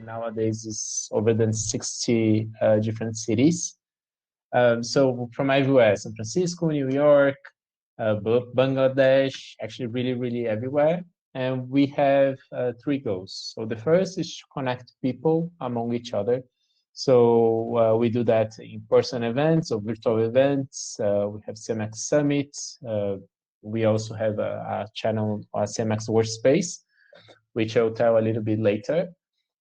nowadays is over than 60 different cities. So from everywhere, San Francisco, New York, Bangladesh, actually really everywhere. And we have 3 goals. So the first is to connect people among each other. So we do that in person events or virtual events. We have CMX Summit. We also have a channel, CMX Workspace, which I'll tell a little bit later.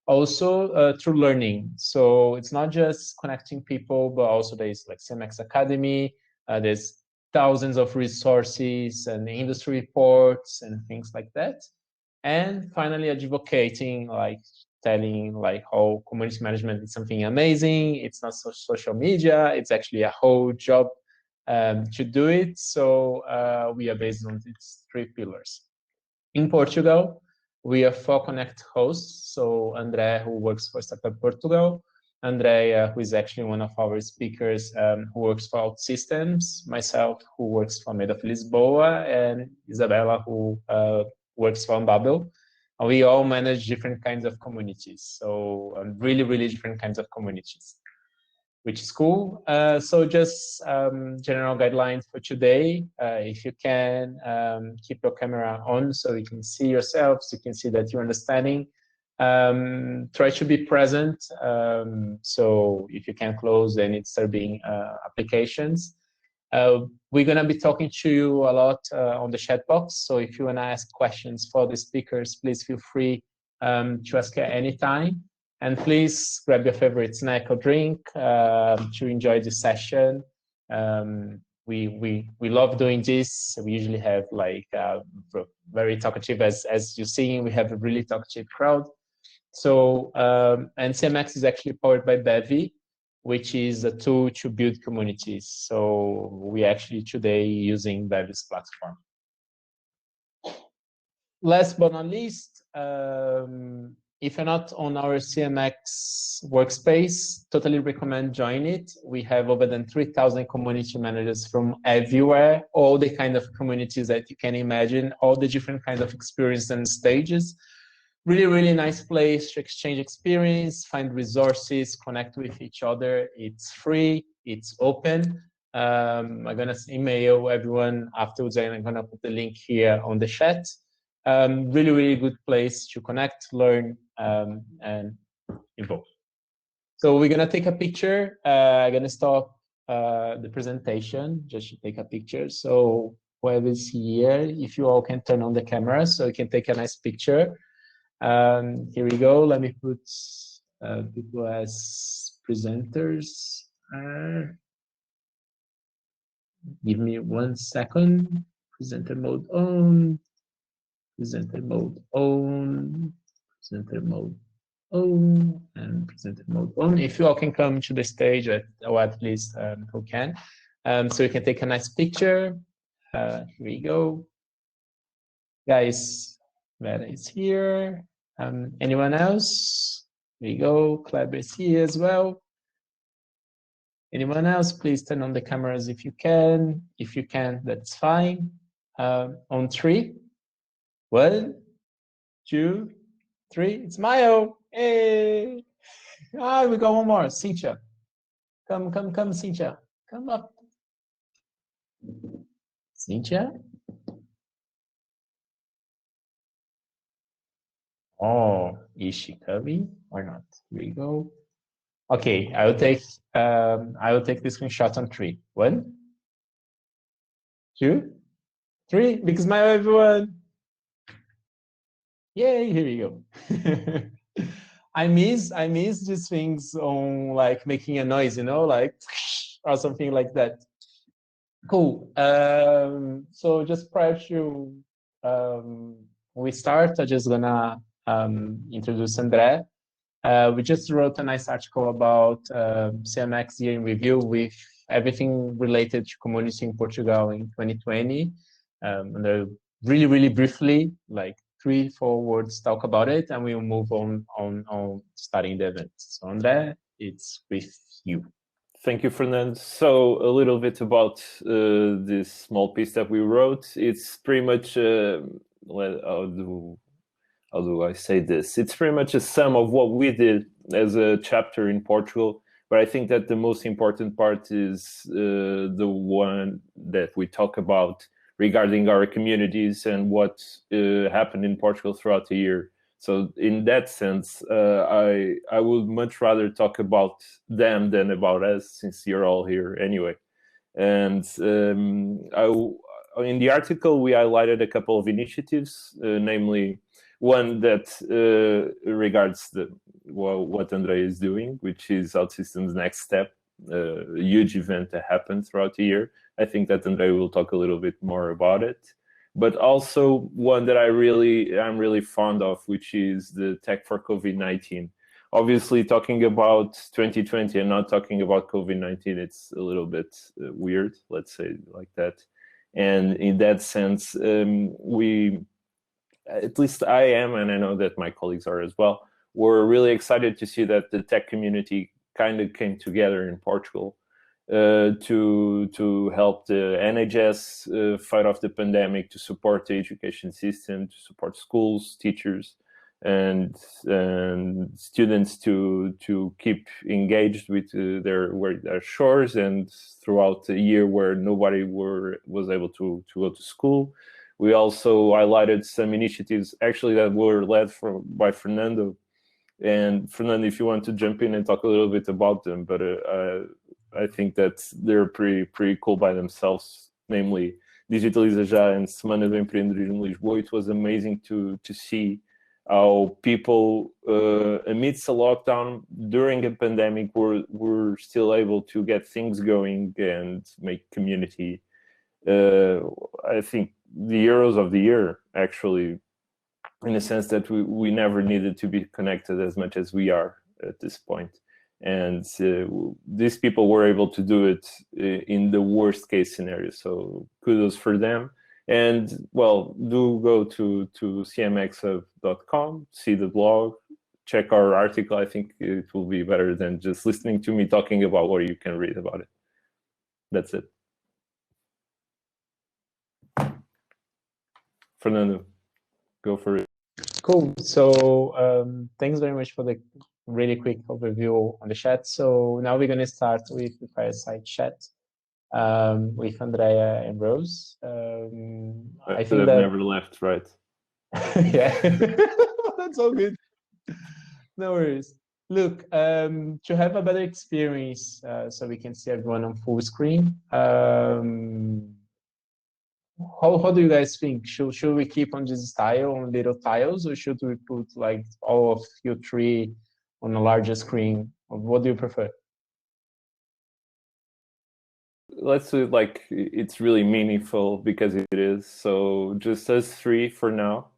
Also through learning. So it's not just connecting people, but also there's like CMX Academy. There's thousands of resources and industry reports and things like that. And finally, advocating, like telling like how community management is something amazing. It's not social media. It's actually a whole job to do it. So we are based on these 3 pillars. In Portugal, we are 4 Connect hosts. So André, who works for Startup Portugal, Andrea, who is actually one of our speakers, who works for OutSystems, myself, who works for Made of Lisboa, and Isabella, who works for Babel. And we all manage different kinds of communities. So really different kinds of communities, which is cool. So just general guidelines for today. If you can, keep your camera on so you can see yourselves, you can see that you're understanding. Try to be present. So if you can close, then it start being applications. We're gonna be talking to you a lot on the chat box. So if you wanna ask questions for the speakers, please feel free to ask at any time. And please grab your favorite snack or drink to enjoy this session. We love doing this. We usually have like very talkative, as you're seeing, we have a really talkative crowd. So, and CMX is actually powered by Bevy, which is a tool to build communities. So we actually today using Bevy's platform. Last but not least, if you're not on our CMX workspace, totally recommend join it. We have over than 3,000 community managers from everywhere, all the kind of communities that you can imagine, all the different kinds of experience and stages. Really nice place to exchange experience, find resources, connect with each other. It's free, it's open. I'm gonna email everyone afterwards, and I'm gonna put the link here on the chat. Really good place to connect, learn, and evolve. So we're gonna take a picture. I'm gonna stop the presentation just to take a picture. So whoever's here, if you all can turn on the camera so you can take a nice picture. Here we go. Let me put people as presenters. Give me 1 second. Presenter mode on. Presenter mode on. Presenter mode on. And presenter mode on. If you all can come to the stage, or at least who can. So you can take a nice picture. Here we go. Guys, Vera is here. Anyone else? Here we go. Kleber is here as well. Anyone else? Please turn on the cameras if you can. If you can, that's fine. On 3. 1, 2, 3. Smile. Hey. We got one more. Cynthia. Come, Cynthia. Come up. Cynthia? Oh, is she coming or not? Here we go. Okay, I will take the screenshot on 3. 1, 2, 3. Big smile, everyone. Yay, here we go. I miss these things on like making a noise, you know, like or something like that. Cool. So just prior to we start, I'm just gonna introduce André. We just wrote a nice article about CMX year in review with everything related to community in Portugal in 2020. And really briefly, like 3-4 words talk about it, and we'll move on starting the event. So André, it's with you. Thank you, Fernando. So a little bit about this small piece that we wrote. It's pretty much how do I say this? It's pretty much a sum of what we did as a chapter in Portugal. But I think that the most important part is the one that we talk about regarding our communities and what happened in Portugal throughout the year. So in that sense, I would much rather talk about them than about us, since you're all here anyway. And in the article, we highlighted a couple of initiatives, namely one that regards what Andre is doing, which is OutSystems Next Step, a huge event that happened throughout the year. I think that Andre will talk a little bit more about it. But also one that I'm really fond of, which is the Tech for COVID-19. Obviously, talking about 2020 and not talking about COVID-19, it's a little bit weird, let's say it like that. And in that sense, we, at least I am, and I know that my colleagues are as well, we're really excited to see that the tech community kind of came together in Portugal to help the NHS fight off the pandemic, to support the education system, to support schools, teachers, and students to keep engaged with their shores, and throughout the year where nobody was able to go to school. We also highlighted some initiatives actually that were led by Fernando. And Fernando, if you want to jump in and talk a little bit about them, but I think that they're pretty cool by themselves, namely Digitaliza Já and Semana do Empreendedorismo Lisboa. It was amazing to see how people, amidst a lockdown, during a pandemic, were still able to get things going and make community. I think the heroes of the year, actually, in a sense that we never needed to be connected as much as we are at this point. And these people were able to do it in the worst case scenario. So kudos for them. And well, do go to cmxhub.com, see the blog, check our article. I think it will be better than just listening to me talking about what you can read about it. That's it. Fernando, go for it. Cool. So thanks very much for the really quick overview on the chat. So now we're going to start with the fireside chat with Andrea and Rose. I think that never left, right? Yeah, that's all good. No worries. Look, to have a better experience, so we can see everyone on full screen. How do you guys think? Should we keep on this style on little tiles, or should we put like all of you three on a larger screen? What do you prefer? Let's do it like it's really meaningful, because it is. So just us three for now,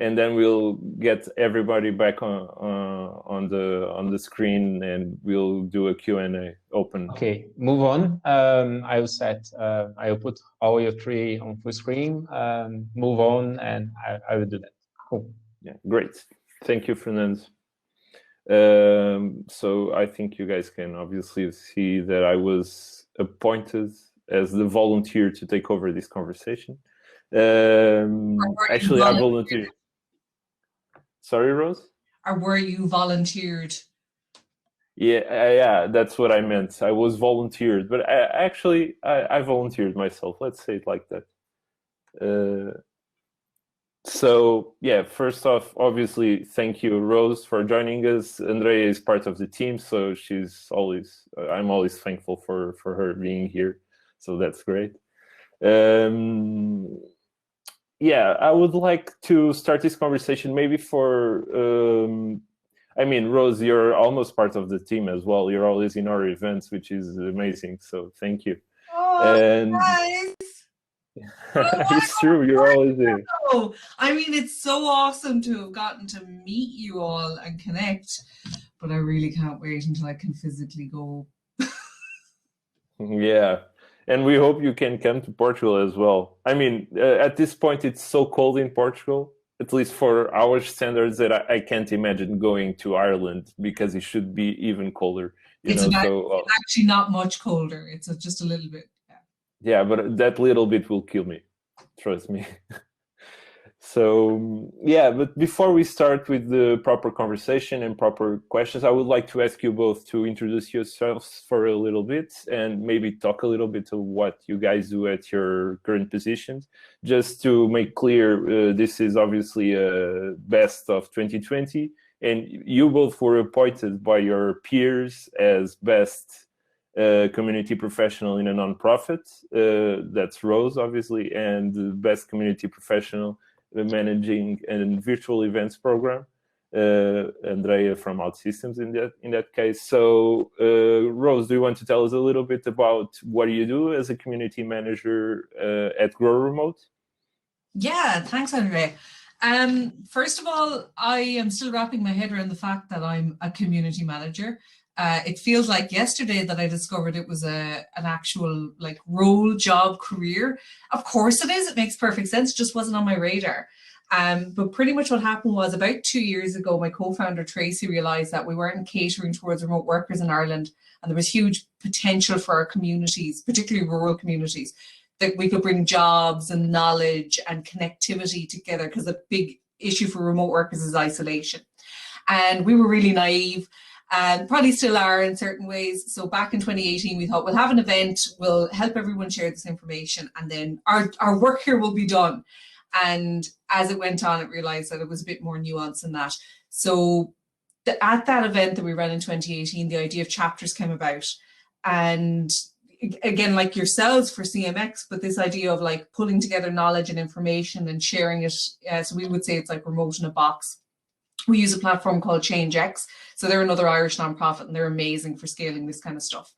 and then we'll get everybody back on the screen, and we'll do a Q&A open. Okay, move on. I will put all your three on full screen. Move on, and I will do that. Cool. Yeah, great. Thank you, Fernando. So I think you guys can obviously see that I was appointed as the volunteer to take over this conversation. Actually, I volunteered. Sorry, Rose? Or were you volunteered? Yeah, that's what I meant. I was volunteered, but I volunteered myself. Let's say it like that. So yeah, first off, obviously, thank you, Rose, for joining us. Andrea is part of the team, so I'm always thankful for her being here. So that's great. Yeah, I would like to start this conversation maybe Rose, you're almost part of the team as well. You're always in our events, which is amazing. So thank you. Oh, nice. It's true, you're always there. I mean, it's so awesome to have gotten to meet you all and connect, but I really can't wait until I can physically go. Yeah, and we hope you can come to Portugal as well. I mean, at this point, it's so cold in Portugal, at least for our standards, that I can't imagine going to Ireland, because it should be even colder. It's actually not much colder. It's just a little bit. Yeah, but that little bit will kill me. Trust me. So yeah, but before we start with the proper conversation and proper questions, I would like to ask you both to introduce yourselves for a little bit and maybe talk a little bit of what you guys do at your current positions. Just to make clear, this is obviously a best of 2020, and you both were appointed by your peers as best community professional in a nonprofit. That's Rose, obviously, and the best community professional managing a virtual events program. Andrea from OutSystems in that case. So, Rose, do you want to tell us a little bit about what you do as a community manager at Grow Remote? Yeah, thanks, Andre. First of all, I am still wrapping my head around the fact that I'm a community manager. It feels like yesterday that I discovered it was an actual like role, job, career. Of course it is. It makes perfect sense. It just wasn't on my radar. But pretty much what happened was about 2 years ago, my co-founder Tracy realized that we weren't catering towards remote workers in Ireland, and there was huge potential for our communities, particularly rural communities, that we could bring jobs and knowledge and connectivity together, because a big issue for remote workers is isolation. And we were really naive, and probably still are in certain ways. So back in 2018, we thought we'll have an event, we'll help everyone share this information, and then our work here will be done. And as it went on, it realized that it was a bit more nuanced than that. So at that event that we ran in 2018, the idea of chapters came about. And again, like yourselves for CMX, but this idea of like pulling together knowledge and information and sharing it. So we would say it's like remote in a box. We use a platform called ChangeX. So they're another Irish nonprofit, and they're amazing for scaling this kind of stuff.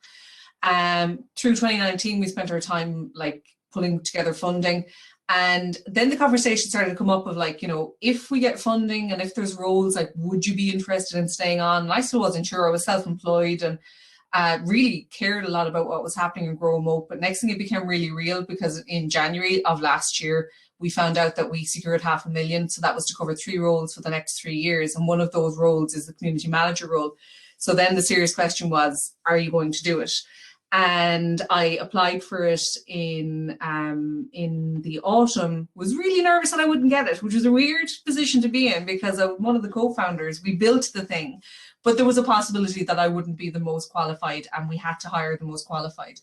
Through 2019, we spent our time like pulling together funding. And then the conversation started to come up of like, you know, if we get funding and if there's roles, like, would you be interested in staying on? And I still wasn't sure. I was self-employed and really cared a lot about what was happening in Grow Remote. But next thing, it became really real, because in January of last year, we found out that we secured $500,000. So that was to cover 3 roles for the next 3 years. And one of those roles is the community manager role. So then the serious question was, are you going to do it? And I applied for it in the autumn, was really nervous that I wouldn't get it, which was a weird position to be in, because I'm one of the co-founders. We built the thing, but there was a possibility that I wouldn't be the most qualified, and we had to hire the most qualified.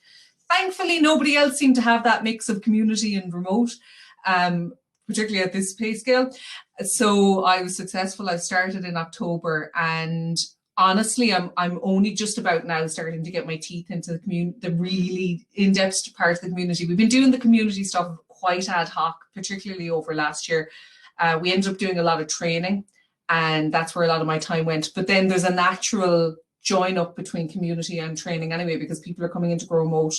Thankfully, nobody else seemed to have that mix of community and remote, particularly at this pay scale. So I was successful. I started in October, and honestly, I'm only just about now starting to get my teeth into the really in-depth part of the community. We've been doing the community stuff quite ad hoc, particularly over last year. We ended up doing a lot of training, and that's where a lot of my time went. But then there's a natural join up between community and training anyway, because people are coming into Grow Remote.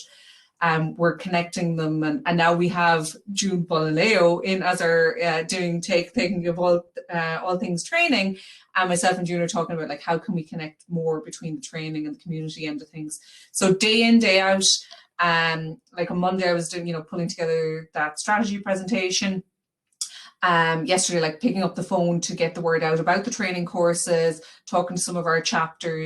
We're connecting them, and now we have June Bolaleo in as our taking of all things training, and myself and June are talking about like how can we connect more between the training and the community end of things. So day in, day out, like on Monday I was doing, pulling together that strategy presentation. Yesterday, like picking up the phone to get the word out about the training courses, talking to some of our chapter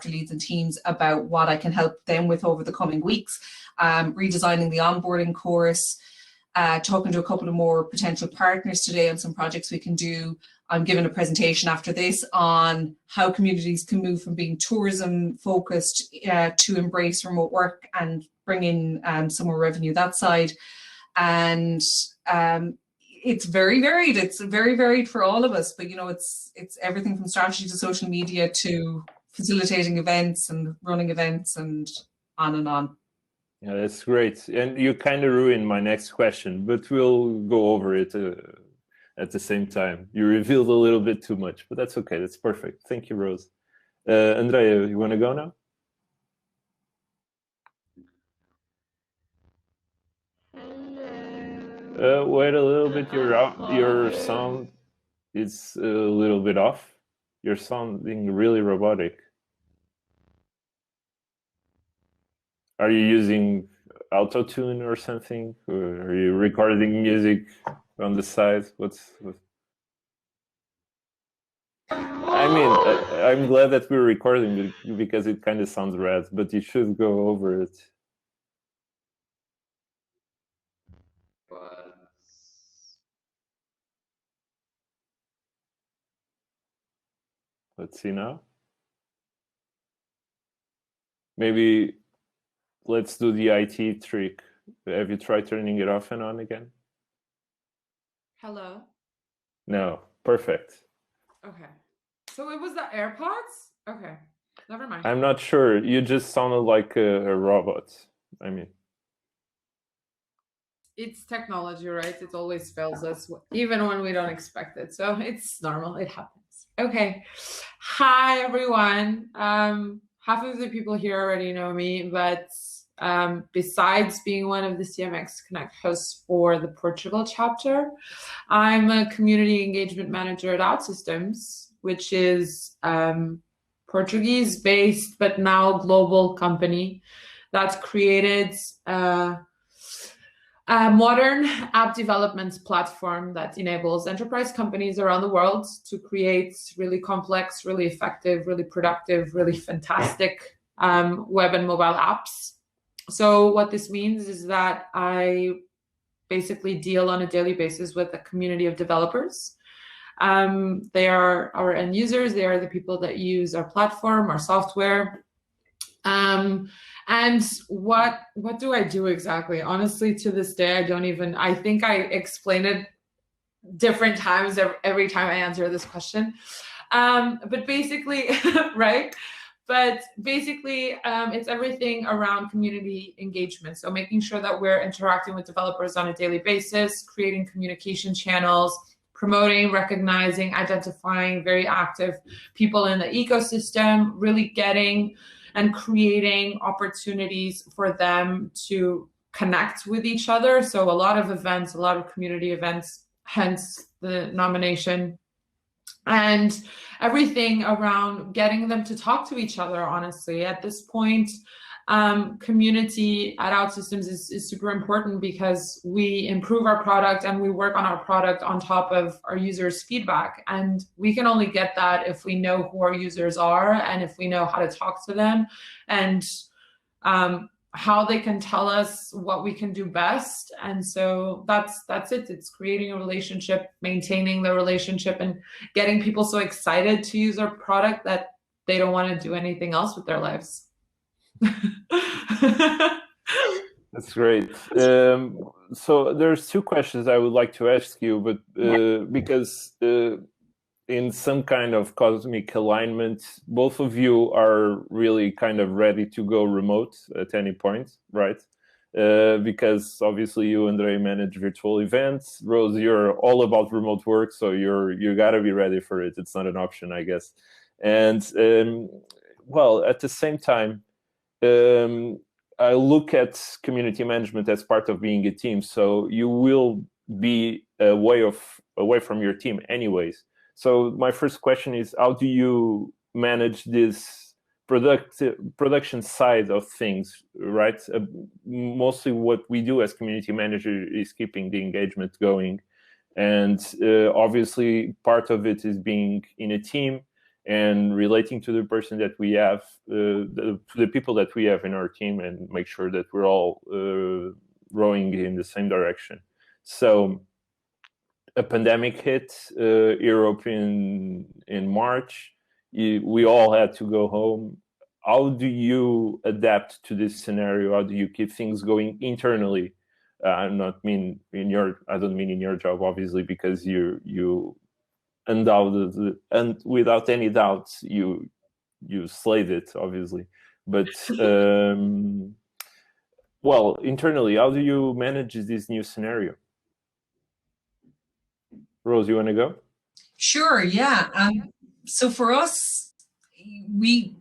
leads and teams about what I can help them with over the coming weeks, redesigning the onboarding course, talking to a couple of more potential partners today on some projects we can do. I'm giving a presentation after this on how communities can move from being tourism focused to embrace remote work and bring in some more revenue that side. And it's very varied. It's very varied for all of us, but it's everything from strategy to social media to facilitating events and running events and on and on. Yeah, that's great. And you kind of ruined my next question, but we'll go over it at the same time. You revealed a little bit too much, but that's okay. That's perfect. Thank you, Rose. Andrea, you want to go now? Wait a little bit. Your sound is a little bit off. You're sounding really robotic. Are you using auto-tune or something? Or are you recording music on the side? I mean, I'm glad that we're recording because it kind of sounds rad, but you should go over it. Let's see now. Maybe let's do the IT trick. Have you tried turning it off and on again? Hello? No, perfect. Okay. So it was the AirPods? Okay, never mind. I'm not sure. You just sounded like a robot. I mean, It's technology, right? It always fails us, even when we don't expect it. So it's normal. It happens. Okay. Hi, everyone. Half of the people here already know me, but besides being one of the CMX Connect hosts for the Portugal chapter, I'm a community engagement manager at OutSystems, which is Portuguese based, but now global company that's created a modern app development platform that enables enterprise companies around the world to create really complex, really effective, really productive, really fantastic web and mobile apps. So what this means is that I basically deal on a daily basis with a community of developers. They are our end users. They are the people that use our platform, our software. And what do I do exactly? Honestly, to this day, I think I explain it different times every time I answer this question. But basically, right? But basically, it's everything around community engagement. So making sure that we're interacting with developers on a daily basis, creating communication channels, promoting, recognizing, identifying very active people in the ecosystem, really getting and creating opportunities for them to connect with each other. So a lot of events, a lot of community events, hence the nomination, and everything around getting them to talk to each other, honestly. At this point, community at OutSystems is super important because we improve our product and we work on our product on top of our users' feedback. And we can only get that if we know who our users are and if we know how to talk to them and how they can tell us what we can do best. And so that's it. It's creating a relationship, maintaining the relationship, and getting people so excited to use our product that they don't want to do anything else with their lives. that's great. So there's two questions I would like to ask you, but because in some kind of cosmic alignment, both of you are really kind of ready to go remote at any point, right? Because obviously you, Andre, manage virtual events. Rose, you're all about remote work, so you got to be ready for it. It's not an option, I guess. And well, at the same time, I look at community management as part of being a team. So you will be away from your team anyways. So my first question is, how do you manage this production side of things, right? Mostly what we do as community manager is keeping the engagement going. And obviously part of it is being in a team and relating to the person that we have, to the people that we have in our team, and make sure that we're all rowing in the same direction. So a pandemic hit Europe in March. We all had to go home. How do you adapt to this scenario? How do you keep things going internally? I don't mean in your job, obviously, because you undoubtedly, and without any doubt, you slayed it, obviously. But well, internally, how do you manage this new scenario? Rose, you want to go? Sure, yeah. So for us, we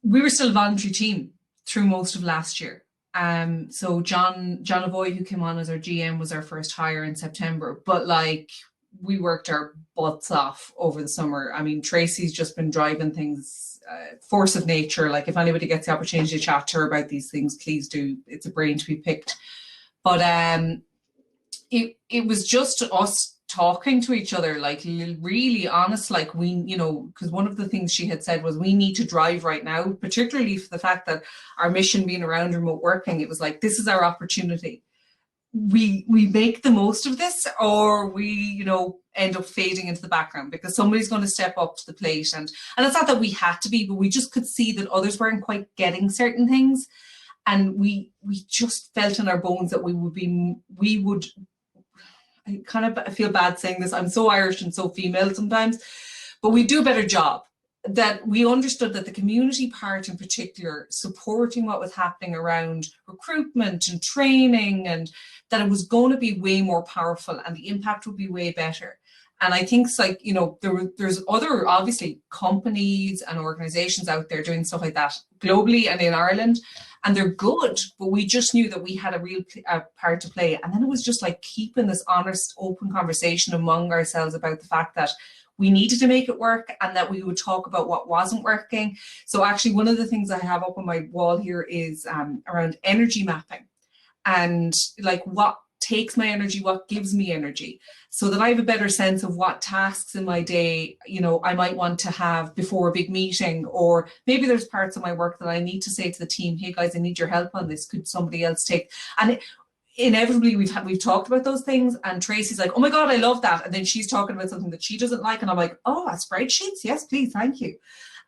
were still a voluntary team through most of last year. So John Avoy, who came on as our GM, was our first hire in September. But like, we worked our butts off over the summer. I mean, Tracy's just been driving things, force of nature. Like, if anybody gets the opportunity to chat to her about these things, please do. It's a brain to be picked. But it was just us talking to each other, like really honest, like we, you know, because one of the things she had said was we need to drive right now, particularly for the fact that our mission being around remote working, it was like, this is our opportunity. we make the most of this, or we, you know, end up fading into the background because somebody's going to step up to the plate. And it's not that we had to be, but we just could see that others weren't quite getting certain things. And we just felt in our bones that I feel bad saying this, I'm so Irish and so female sometimes, but we do a better job. That we understood that the community part in particular, supporting what was happening around recruitment and training, and that it was going to be way more powerful and the impact would be way better. And I think it's like, you know, there's other obviously companies and organizations out there doing stuff like that globally and in Ireland, and they're good, but we just knew that we had a real part to play. And then it was just like keeping this honest, open conversation among ourselves about the fact that we needed to make it work and that we would talk about what wasn't working. So actually one of the things I have up on my wall here is around energy mapping, and like what takes my energy, what gives me energy, so that I have a better sense of what tasks in my day, you know, I might want to have before a big meeting, or maybe there's parts of my work that I need to say to the team, hey guys, I need your help on this. Could somebody else take? And inevitably we've talked about those things, and Tracy's like, oh my God, I love that. And then she's talking about something that she doesn't like. And I'm like, oh, spreadsheets? Yes, please, thank you.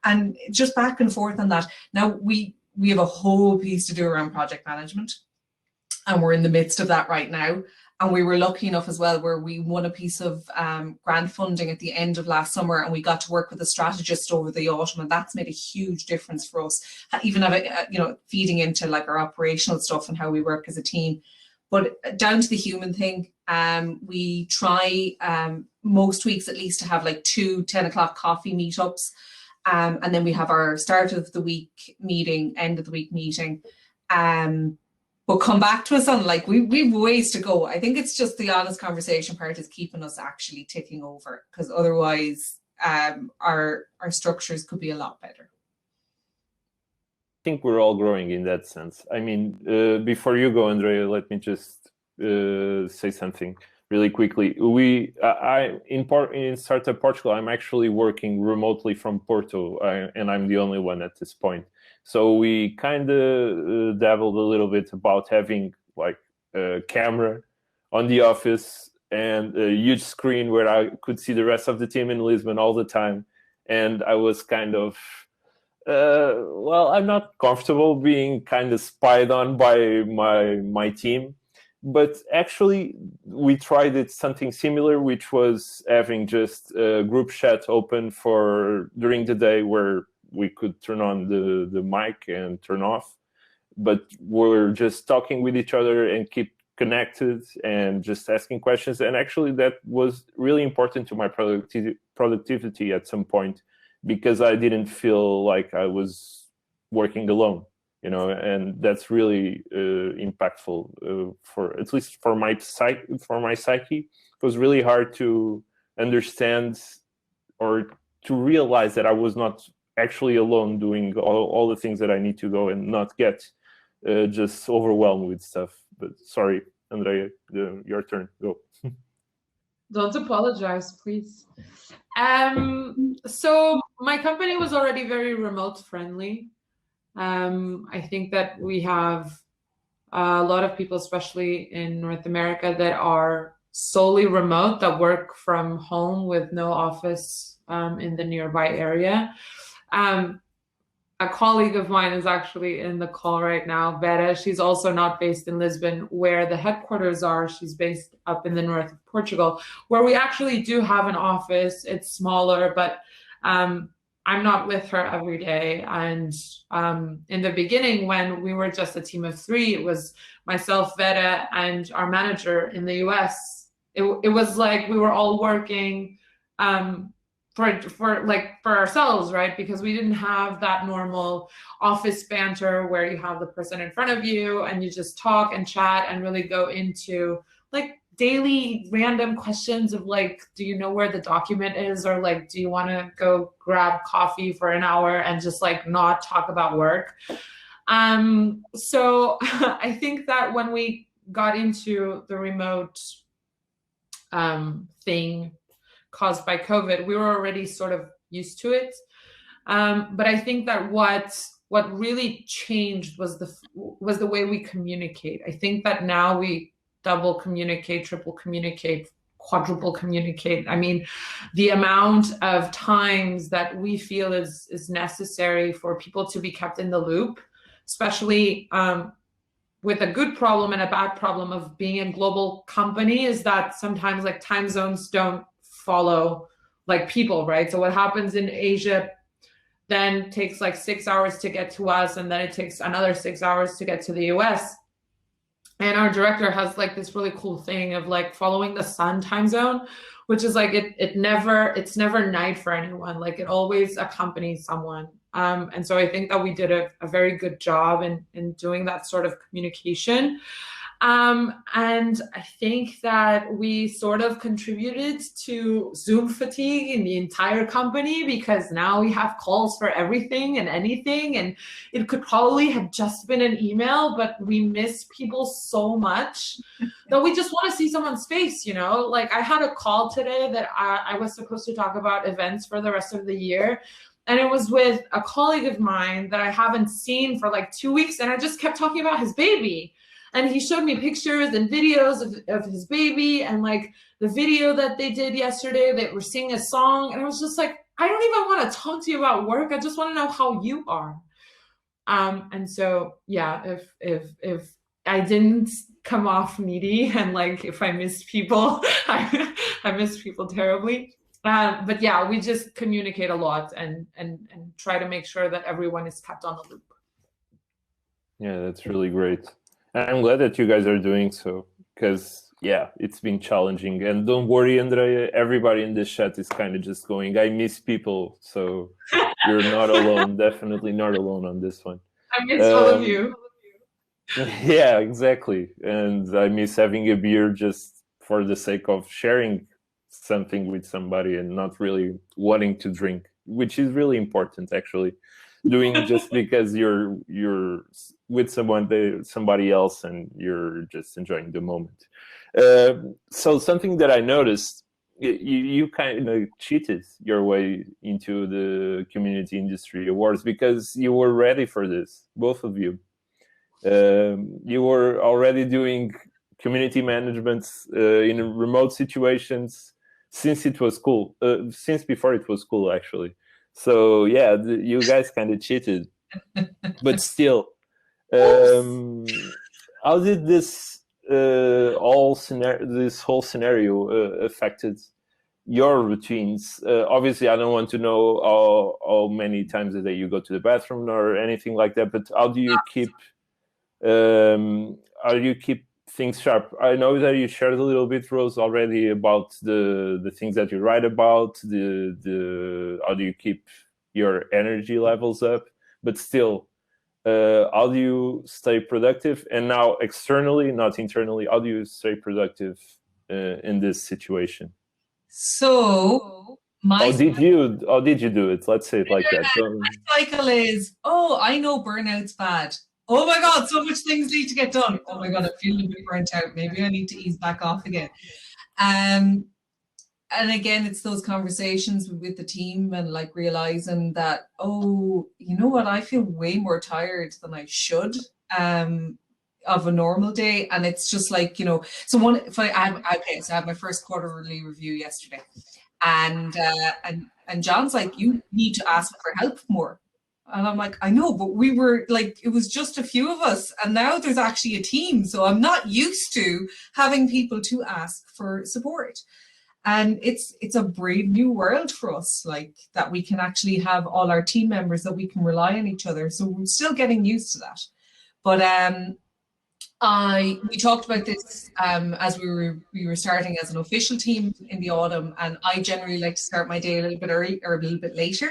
And just back and forth on that. Now we have a whole piece to do around project management, and we're in the midst of that right now. And we were lucky enough as well, where we won a piece of grant funding at the end of last summer, and we got to work with a strategist over the autumn, and that's made a huge difference for us. Even have it, you know, feeding into like our operational stuff and how we work as a team. But down to the human thing, we try most weeks at least to have like 2 10 o'clock coffee meetups. And then we have our start of the week meeting, end of the week meeting. But come back to us on like, we've ways to go. I think it's just the honest conversation part is keeping us actually ticking over, because otherwise our structures could be a lot better. I think we're all growing in that sense. I mean, before you go, Andrea, let me just say something really quickly. In Startup Portugal, I'm actually working remotely from Porto, and I'm the only one at this point. So we kind of dabbled a little bit about having like a camera on the office and a huge screen where I could see the rest of the team in Lisbon all the time. And I was kind of, well, I'm not comfortable being kind of spied on by my team. But actually, we tried something similar, which was having just a group chat open for during the day where we could turn on the mic and turn off. But we're just talking with each other and keep connected and just asking questions. And actually, that was really important to my productivity at some point, because I didn't feel like I was working alone, you know, and that's really impactful for at least for my psyche. It was really hard to understand or to realize that I was not actually alone doing all the things that I need to go and not get just overwhelmed with stuff. But sorry, Andrea, your turn. Go. Don't apologize, please. So my company was already very remote friendly. I think that we have a lot of people, especially in North America, that are solely remote, that work from home with no office in the nearby area. A colleague of mine is actually in the call right now, Vera. She's also not based in Lisbon, where the headquarters are. She's based up in the north of Portugal, where we actually do have an office. It's smaller, but I'm not with her every day. And in the beginning, when we were just a team of 3, it was myself, Vera, and our manager in the US. It was like we were all working for ourselves, right? Because we didn't have that normal office banter where you have the person in front of you and you just talk and chat and really go into like daily random questions of like, do you know where the document is? Or like, do you want to go grab coffee for an hour and just like not talk about work? So I think that when we got into the remote thing caused by COVID, we were already sort of used to it. But I think that what really changed was the way we communicate. I think that now we double communicate, triple communicate, quadruple communicate. I mean, the amount of times that we feel is necessary for people to be kept in the loop, especially with a good problem and a bad problem of being a global company, is that sometimes like time zones don't follow like people, right? So what happens in Asia then takes like 6 hours to get to us, and then it takes another 6 hours to get to the US. And our director has like this really cool thing of like following the sun time zone, which is like it's never night for anyone. Like it always accompanies someone. And so I think that we did a very good job in doing that sort of communication. And I think that we sort of contributed to Zoom fatigue in the entire company, because now we have calls for everything and anything, and it could probably have just been an email, but we miss people so much that we just want to see someone's face, you know? Like I had a call today that I was supposed to talk about events for the rest of the year. And it was with a colleague of mine that I haven't seen for like 2 weeks. And I just kept talking about his baby. And he showed me pictures and videos of his baby, and like the video that they did yesterday, they were singing a song. And I was just like, I don't even want to talk to you about work. I just want to know how you are. And so, yeah, if I didn't come off needy and like if I missed people, I miss people terribly. But yeah, we just communicate a lot and try to make sure that everyone is kept on the loop. Yeah, that's really great. I'm glad that you guys are doing so, because yeah, it's been challenging. And don't worry, Andrea, everybody in this chat is kind of just going, I miss people. So you're not alone, definitely not alone on this one. I miss all of you. Yeah, exactly. And I miss having a beer just for the sake of sharing something with somebody and not really wanting to drink, which is really important actually. Doing just because you're with somebody else and you're just enjoying the moment. So something that I noticed, you kind of cheated your way into the Community Industry Awards because you were ready for this, both of you. You were already doing community management in remote situations since it was cool, since before it was cool actually. So yeah, you guys kind of cheated, but still, how did this whole scenario affected your routines? Obviously, I don't want to know how many times a day you go to the bathroom or anything like that. But how do you keep things sharp? I know that you shared a little bit, Rose, already about the things that you write about, the how do you keep your energy levels up, but still, how do you stay productive? And now externally, not internally, how do you stay productive in this situation? So how did you do it? Let's say it like that. My cycle is, I know burnout's bad. Oh my God, so much things need to get done. Oh my God, I feel a bit burnt out. Maybe I need to ease back off again. And again, it's those conversations with the team and like realizing that, you know what, I feel way more tired than I should of a normal day. And it's just like, you know, so I had my first quarterly review yesterday, and John's like, you need to ask for help more. And I'm like, I know, but we were like, it was just a few of us, and now there's actually a team. So I'm not used to having people to ask for support. And it's a brave new world for us, like that we can actually have all our team members, that we can rely on each other. So we're still getting used to that. But we talked about this as we were starting as an official team in the autumn, and I generally like to start my day a little bit early or a little bit later.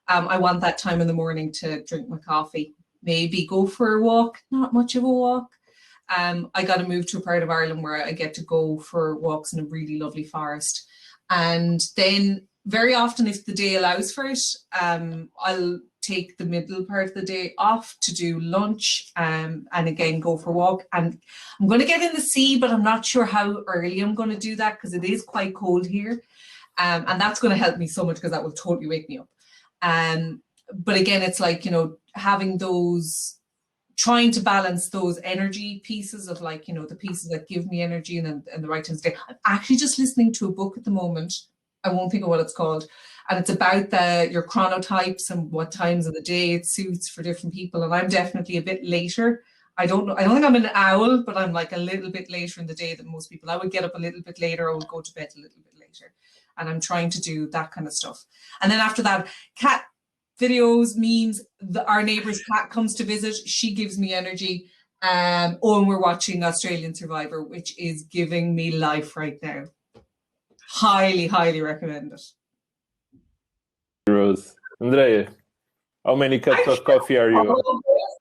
I want that time in the morning to drink my coffee, maybe go for a walk, not much of a walk. I got to move to a part of Ireland where I get to go for walks in a really lovely forest. And then very often, if the day allows for it, I'll take the middle part of the day off to do lunch and again, go for a walk. And I'm going to get in the sea, but I'm not sure how early I'm going to do that because it is quite cold here. And that's going to help me so much because that will totally wake me up. But again, it's like, you know, having those trying to balance those energy pieces of like, you know, the pieces that give me energy and the right times of day. I'm actually just listening to a book at the moment. I won't think of what it's called. And it's about your chronotypes and what times of the day it suits for different people. And I'm definitely a bit later. I don't think I'm an owl, but I'm like a little bit later in the day than most people. I would get up a little bit later, I would go to bed a little bit later. And I'm trying to do that kind of stuff. And then after that, cat videos, memes, our neighbor's cat comes to visit, she gives me energy. And we're watching Australian Survivor, which is giving me life right now. Highly, highly recommend it. Rose. Andrea, how many cups of coffee are you?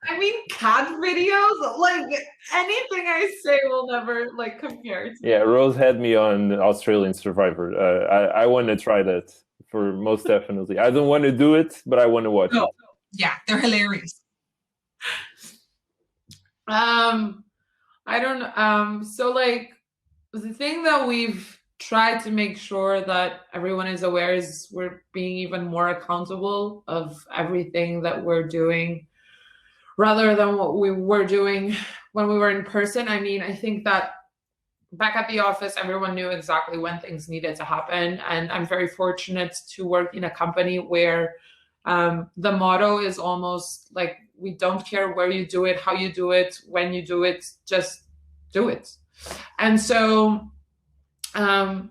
I mean, cat videos, like anything I say will never like compare to. Yeah, Rose had me on Australian Survivor. I want to try that for most definitely. I don't want to do it, but I want to watch it. Yeah, they're hilarious. I don't know. So like the thing that we've tried to make sure that everyone is aware is we're being even more accountable of everything that we're doing rather than what we were doing when we were in person. I mean, I think that back at the office, everyone knew exactly when things needed to happen. And I'm very fortunate to work in a company where the motto is almost like, we don't care where you do it, how you do it, when you do it, just do it. And so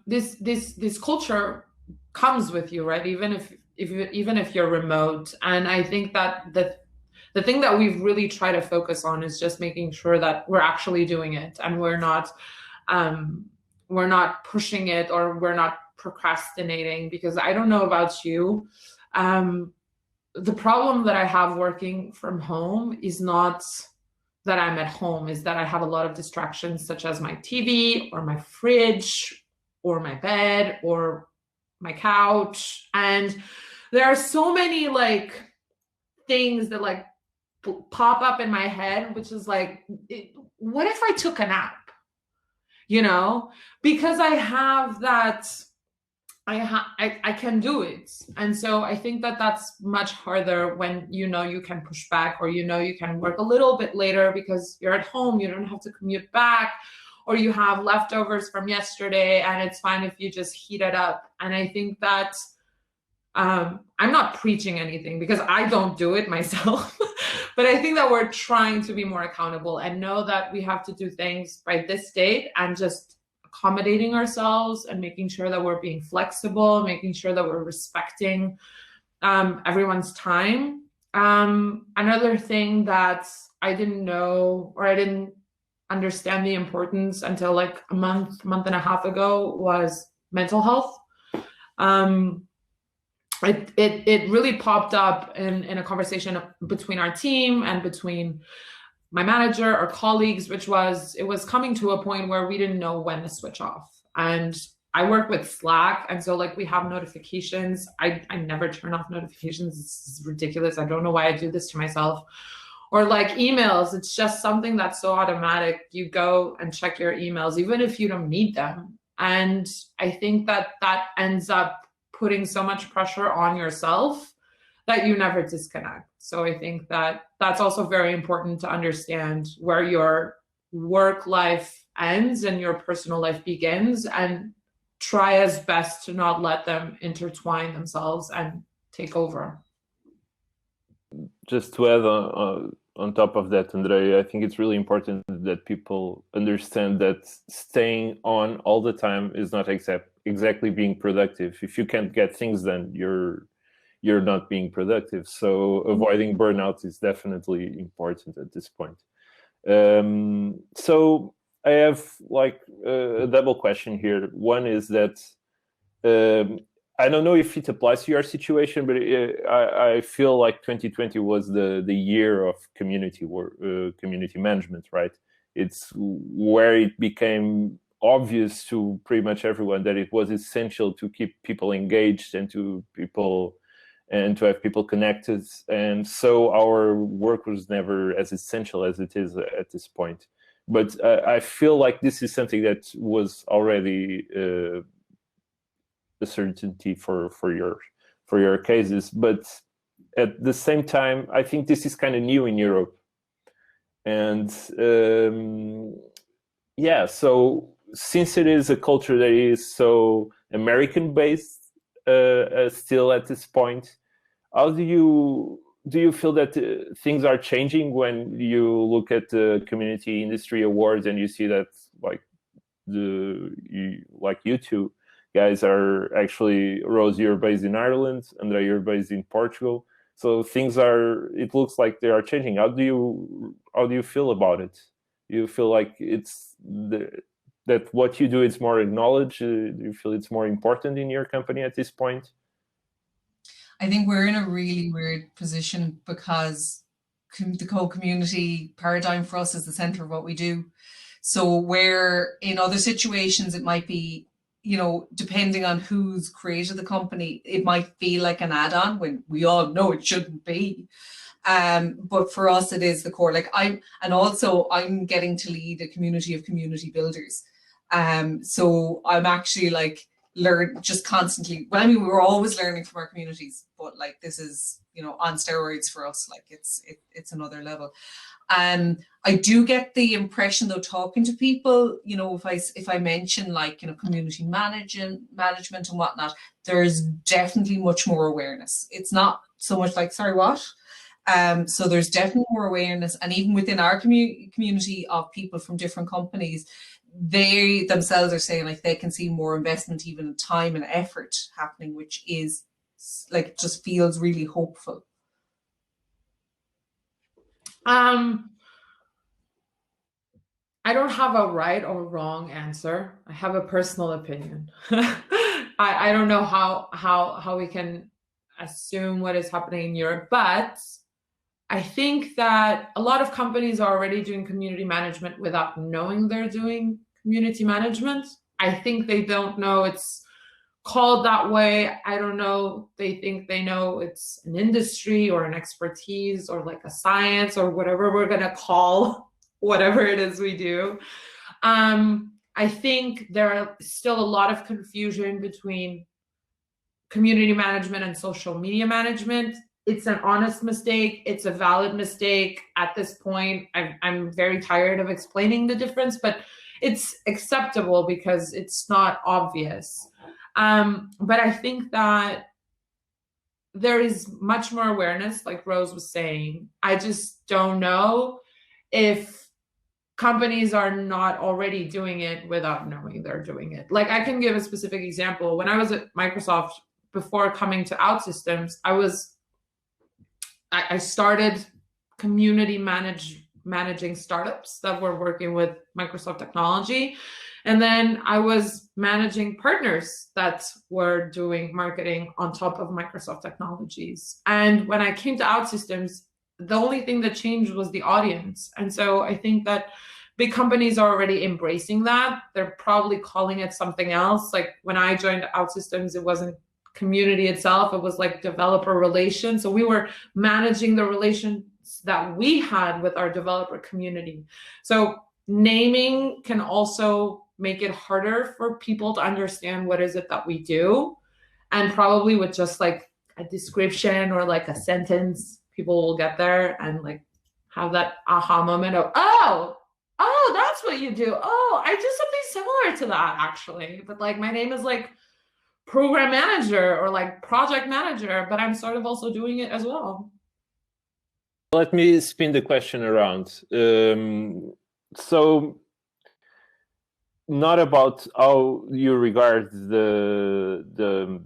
this culture comes with you, right? Even if you're remote. And I think that the thing that we've really tried to focus on is just making sure that we're actually doing it, and we're not pushing it, or we're not procrastinating. Because I don't know about you, the problem that I have working from home is not that I'm at home, is that I have a lot of distractions, such as my TV or my fridge or my bed or my couch. And there are so many like things that like pop up in my head, which is like, what if I took a nap? You know, because I have that, I can do it. And so I think that that's much harder when you know you can push back, or you know you can work a little bit later because you're at home, you don't have to commute back, or you have leftovers from yesterday and it's fine if you just heat it up. And I think that I'm not preaching anything because I don't do it myself, but I think that we're trying to be more accountable and know that we have to do things by this date, and just accommodating ourselves and making sure that we're being flexible, making sure that we're respecting everyone's time. Another thing that I didn't know, or I didn't understand the importance until like a month and a half ago, was mental health. It really popped up in a conversation between our team and between my manager, our colleagues, it was coming to a point where we didn't know when to switch off. And I work with Slack, and so like we have notifications. I never turn off notifications. It's ridiculous. I don't know why I do this to myself. Or like emails, it's just something that's so automatic. You go and check your emails, even if you don't need them. And I think that ends up putting so much pressure on yourself that you never disconnect. So I think that that's also very important to understand where your work life ends and your personal life begins, and try as best to not let them intertwine themselves and take over. Just to add on top of that, Andrea, I think it's really important that people understand that staying on all the time is not exactly being productive. If you can't get things done, you're not being productive. So avoiding burnout is definitely important at this point. So I have like a double question here. One is that I don't know if it applies to your situation, but I feel like 2020 was the year of community work, community management, right? It's where it became obvious to pretty much everyone that it was essential to keep people engaged and to have people connected. And so our work was never as essential as it is at this point. But I feel like this is something that was already a certainty for your cases. But at the same time, I think this is kind of new in Europe. And yeah, so since it is a culture that is so American based still at this point, how do you feel that things are changing when you look at the community industry awards and you see that like you two guys are actually, Rose, you're based in Ireland, Andrea, you're based in Portugal, so things are, it looks like they are changing. How do you feel about it? You feel like it's that what you do is more acknowledged? Do you feel it's more important in your company at this point? I think we're in a really weird position because the co-community paradigm for us is the center of what we do. So where in other situations it might be, you know, depending on who's created the company, it might feel like an add-on when we all know it shouldn't be. But for us, it is the core. Like I'm getting to lead a community of community builders. So I'm actually like just constantly. Well, I mean, we were always learning from our communities, but like this is, you know, on steroids for us. Like it's another level. I do get the impression though, talking to people, you know, if I mention like, you know, community management and whatnot, there's definitely much more awareness. It's not so much like, sorry, what? So there's definitely more awareness, and even within our community of people from different companies, they themselves are saying like they can see more investment, even time and effort happening, which is like just feels really hopeful. I don't have a right or wrong answer. I have a personal opinion. I don't know how we can assume what is happening in Europe, but I think that a lot of companies are already doing community management without knowing they're doing community management. I think they don't know it's called that way. I don't know. They think they know it's an industry or an expertise or like a science or whatever we're going to call whatever it is we do. I think there are still a lot of confusion between community management and social media management. It's an honest mistake. It's a valid mistake. At this point, I'm very tired of explaining the difference, but it's acceptable because it's not obvious. But I think that there is much more awareness, like Rose was saying. I just don't know if companies are not already doing it without knowing they're doing it. Like I can give a specific example. When I was at Microsoft, before coming to OutSystems, I started community managing startups that were working with Microsoft technology. And then I was managing partners that were doing marketing on top of Microsoft technologies. And when I came to OutSystems, the only thing that changed was the audience. And so I think that big companies are already embracing that. They're probably calling it something else. Like when I joined OutSystems, it wasn't community itself, it was like developer relations. So we were managing the relations that we had with our developer community. So naming can also make it harder for people to understand what is it that we do. And probably with just like a description or like a sentence, people will get there and like have that aha moment of, oh, that's what you do. Oh, I do something similar to that actually. But like my name is like program manager or like project manager, but I'm sort of also doing it as well. Let me spin the question around. So not about how you regard the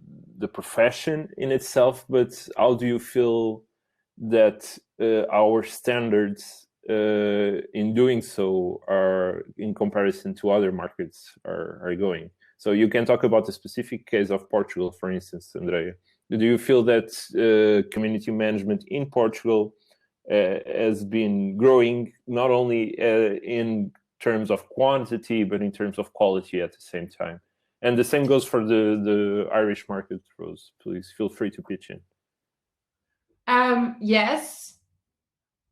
profession in itself, but how do you feel that our standards in doing so are, in comparison to other markets, are going? So you can talk about the specific case of Portugal, for instance, Andrea. Do you feel that community management in Portugal has been growing not only in terms of quantity, but in terms of quality at the same time? And the same goes for the Irish market, Rose. Please feel free to pitch in. Yes,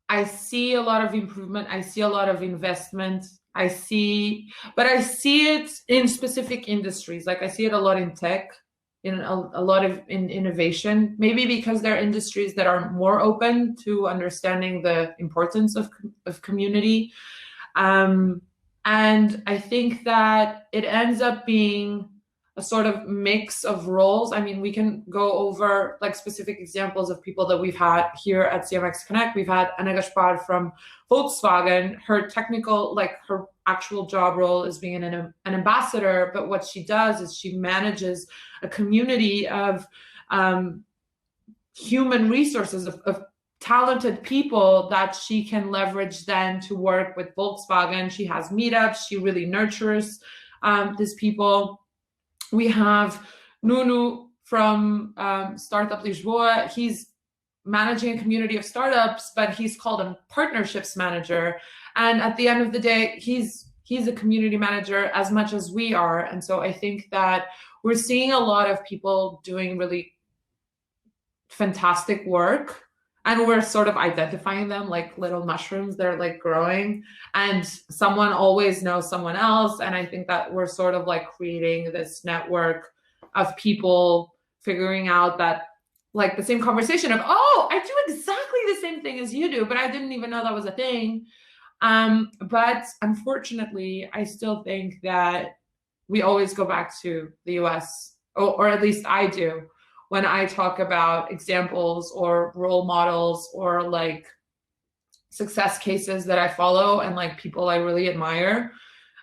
I see a lot of improvement. I see a lot of investment. But I see it in specific industries. Like I see it a lot in tech. in a lot of innovation, maybe because they're industries that are more open to understanding the importance of community. And I think that it ends up being a sort of mix of roles. I mean, we can go over like specific examples of people that we've had here at CMX Connect. We've had Anna Gaspar from Volkswagen. Her technical, like her actual job role is being an ambassador, but what she does is she manages a community of human resources, of talented people that she can leverage then to work with Volkswagen. She has meetups. She really nurtures these people. We have Nuno from Startup Lisboa. He's managing a community of startups, but he's called a partnerships manager. And at the end of the day, he's a community manager as much as we are. And so I think that we're seeing a lot of people doing really fantastic work, and we're sort of identifying them like little mushrooms. They're like growing, and someone always knows someone else. And I think that we're sort of like creating this network of people figuring out that, like, the same conversation of, oh, I do exactly the same thing as you do, but I didn't even know that was a thing. But unfortunately, I still think that we always go back to the US, or at least I do, when I talk about examples or role models or like success cases that I follow and like people I really admire.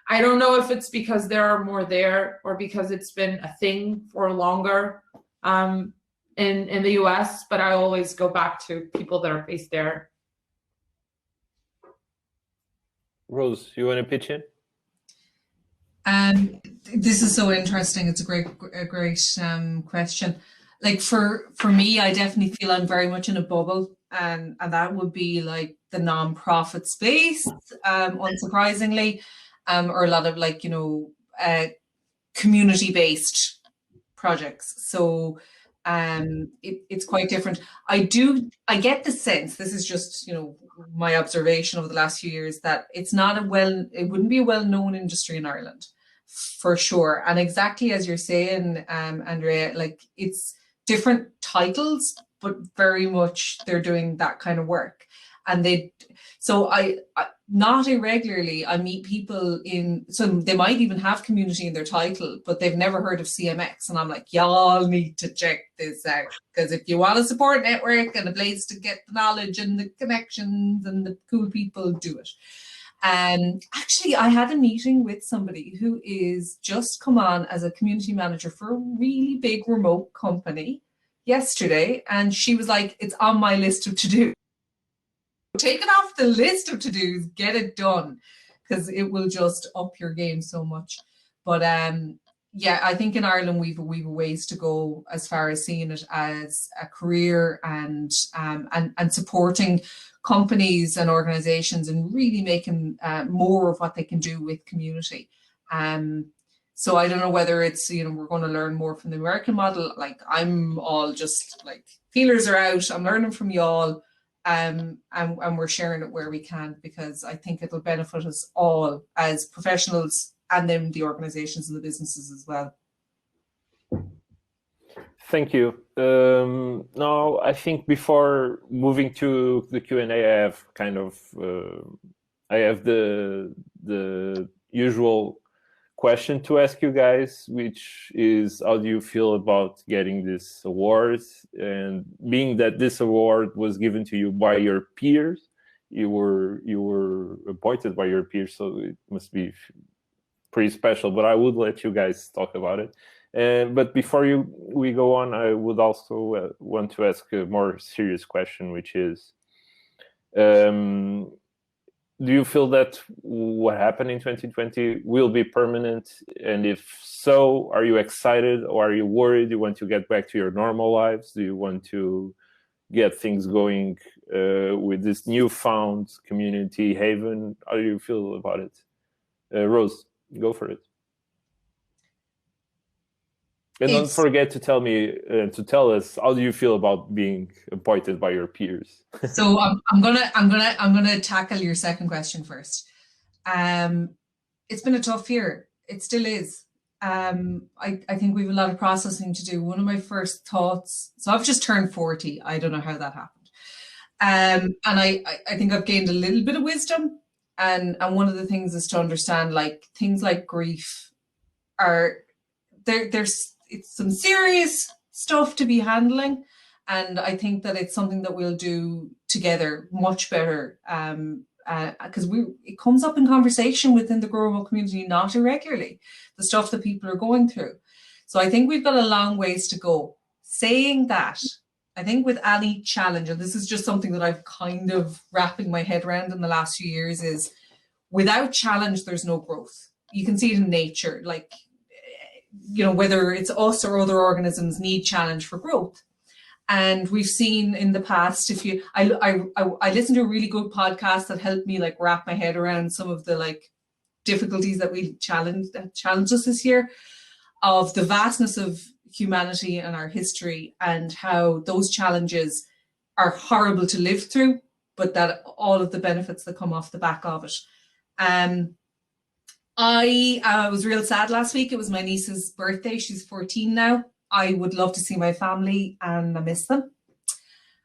I don't know if it's because there are more there or because it's been a thing for longer in the US, but I always go back to people that are based there. Rose, you want to pitch in? This is so interesting. It's a great question. Like for me, I definitely feel I'm very much in a bubble, and that would be like the nonprofit space, unsurprisingly, or a lot of like, you know, community-based projects. So it's quite different. I get the sense, this is just, you know, my observation over the last few years, that it's not it wouldn't be a well-known industry in Ireland, for sure. And exactly as you're saying, Andrea, like it's different titles, but very much they're doing that kind of work. And I not irregularly, I meet people so they might even have community in their title, but they've never heard of CMX. And I'm like, y'all need to check this out, because if you want a support network and a place to get the knowledge and the connections and the cool people, do it. Actually, I had a meeting with somebody who is just come on as a community manager for a really big remote company yesterday. And she was like, it's on my list of to-do. Take it off the list of to-dos, get it done, because it will just up your game so much. But yeah, I think in Ireland we've a ways to go as far as seeing it as a career and supporting companies and organizations and really making more of what they can do with community. So I don't know whether it's, you know, we're going to learn more from the American model. Like, I'm all just like, feelers are out, I'm learning from y'all. And we're sharing it where we can, because I think it'll benefit us all as professionals, and then the organizations and the businesses as well. Thank you. Now, I think before moving to the Q&A, I have kind of I have the usual question to ask you guys, which is, how do you feel about getting this award? And being that this award was given to you by your peers, you were appointed by your peers, so it must be pretty special. But I would let you guys talk about it. But before we go on, I would also want to ask a more serious question, which is, do you feel that what happened in 2020 will be permanent? And if so, are you excited or are you worried? Do you want to get back to your normal lives? Do you want to get things going with this newfound community haven? How do you feel about it? Rose, go for it. And don't forget to tell us, how do you feel about being appointed by your peers? So I'm gonna tackle your second question first. It's been a tough year. It still is. I think we have a lot of processing to do. One of my first thoughts, so I've just turned 40. I don't know how that happened. And I think I've gained a little bit of wisdom. And one of the things is to understand, like, things like grief are, there's it's some serious stuff to be handling. And I think that it's something that we'll do together much better. Because it comes up in conversation within the grown-up community, not irregularly, the stuff that people are going through. So I think we've got a long ways to go. Saying that, I think with any challenge, and this is just something that I've kind of wrapping my head around in the last few years, is without challenge, there's no growth. You can see it in nature, like, you know, whether it's us or other organisms need challenge for growth. And we've seen in the past, I listened to a really good podcast that helped me like wrap my head around some of the like difficulties that challenged us this year, of the vastness of humanity and our history, and how those challenges are horrible to live through, but that all of the benefits that come off the back of it. I was real sad last week. It was my niece's birthday. She's 14 now. I would love to see my family and I miss them.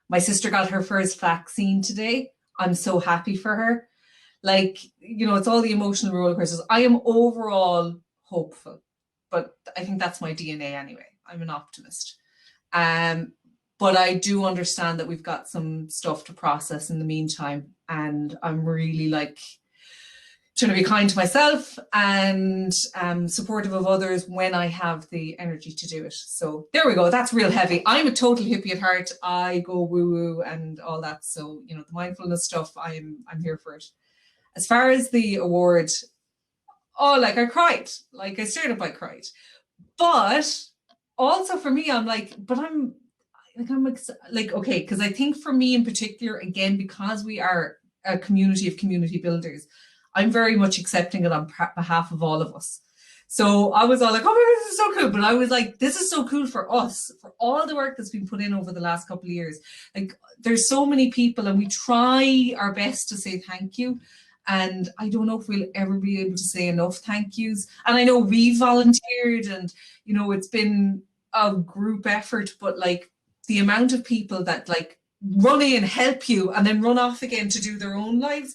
My sister got her first vaccine today. I'm so happy for her. Like, you know, it's all the emotional roller coasters. I am overall hopeful, but I think that's my DNA anyway. I'm an optimist. But I do understand that we've got some stuff to process in the meantime. And I'm really like trying to be kind to myself and supportive of others when I have the energy to do it. So there we go. That's real heavy. I'm a total hippie at heart. I go woo-woo and all that. So, you know, the mindfulness stuff, I'm here for it. As far as the award, like I cried. Like I straight up, I cried. But also for me, I'm like, but I'm like, okay, because I think for me in particular, again, because we are a community of community builders, I'm very much accepting it on behalf of all of us. So I was all like, oh my God, this is so cool. But I was like, this is so cool for us, for all the work that's been put in over the last couple of years. Like there's so many people and we try our best to say thank you. And I don't know if we'll ever be able to say enough thank yous. And I know we volunteered and, you know, it's been a group effort, but like the amount of people that like run in, help you and then run off again to do their own lives,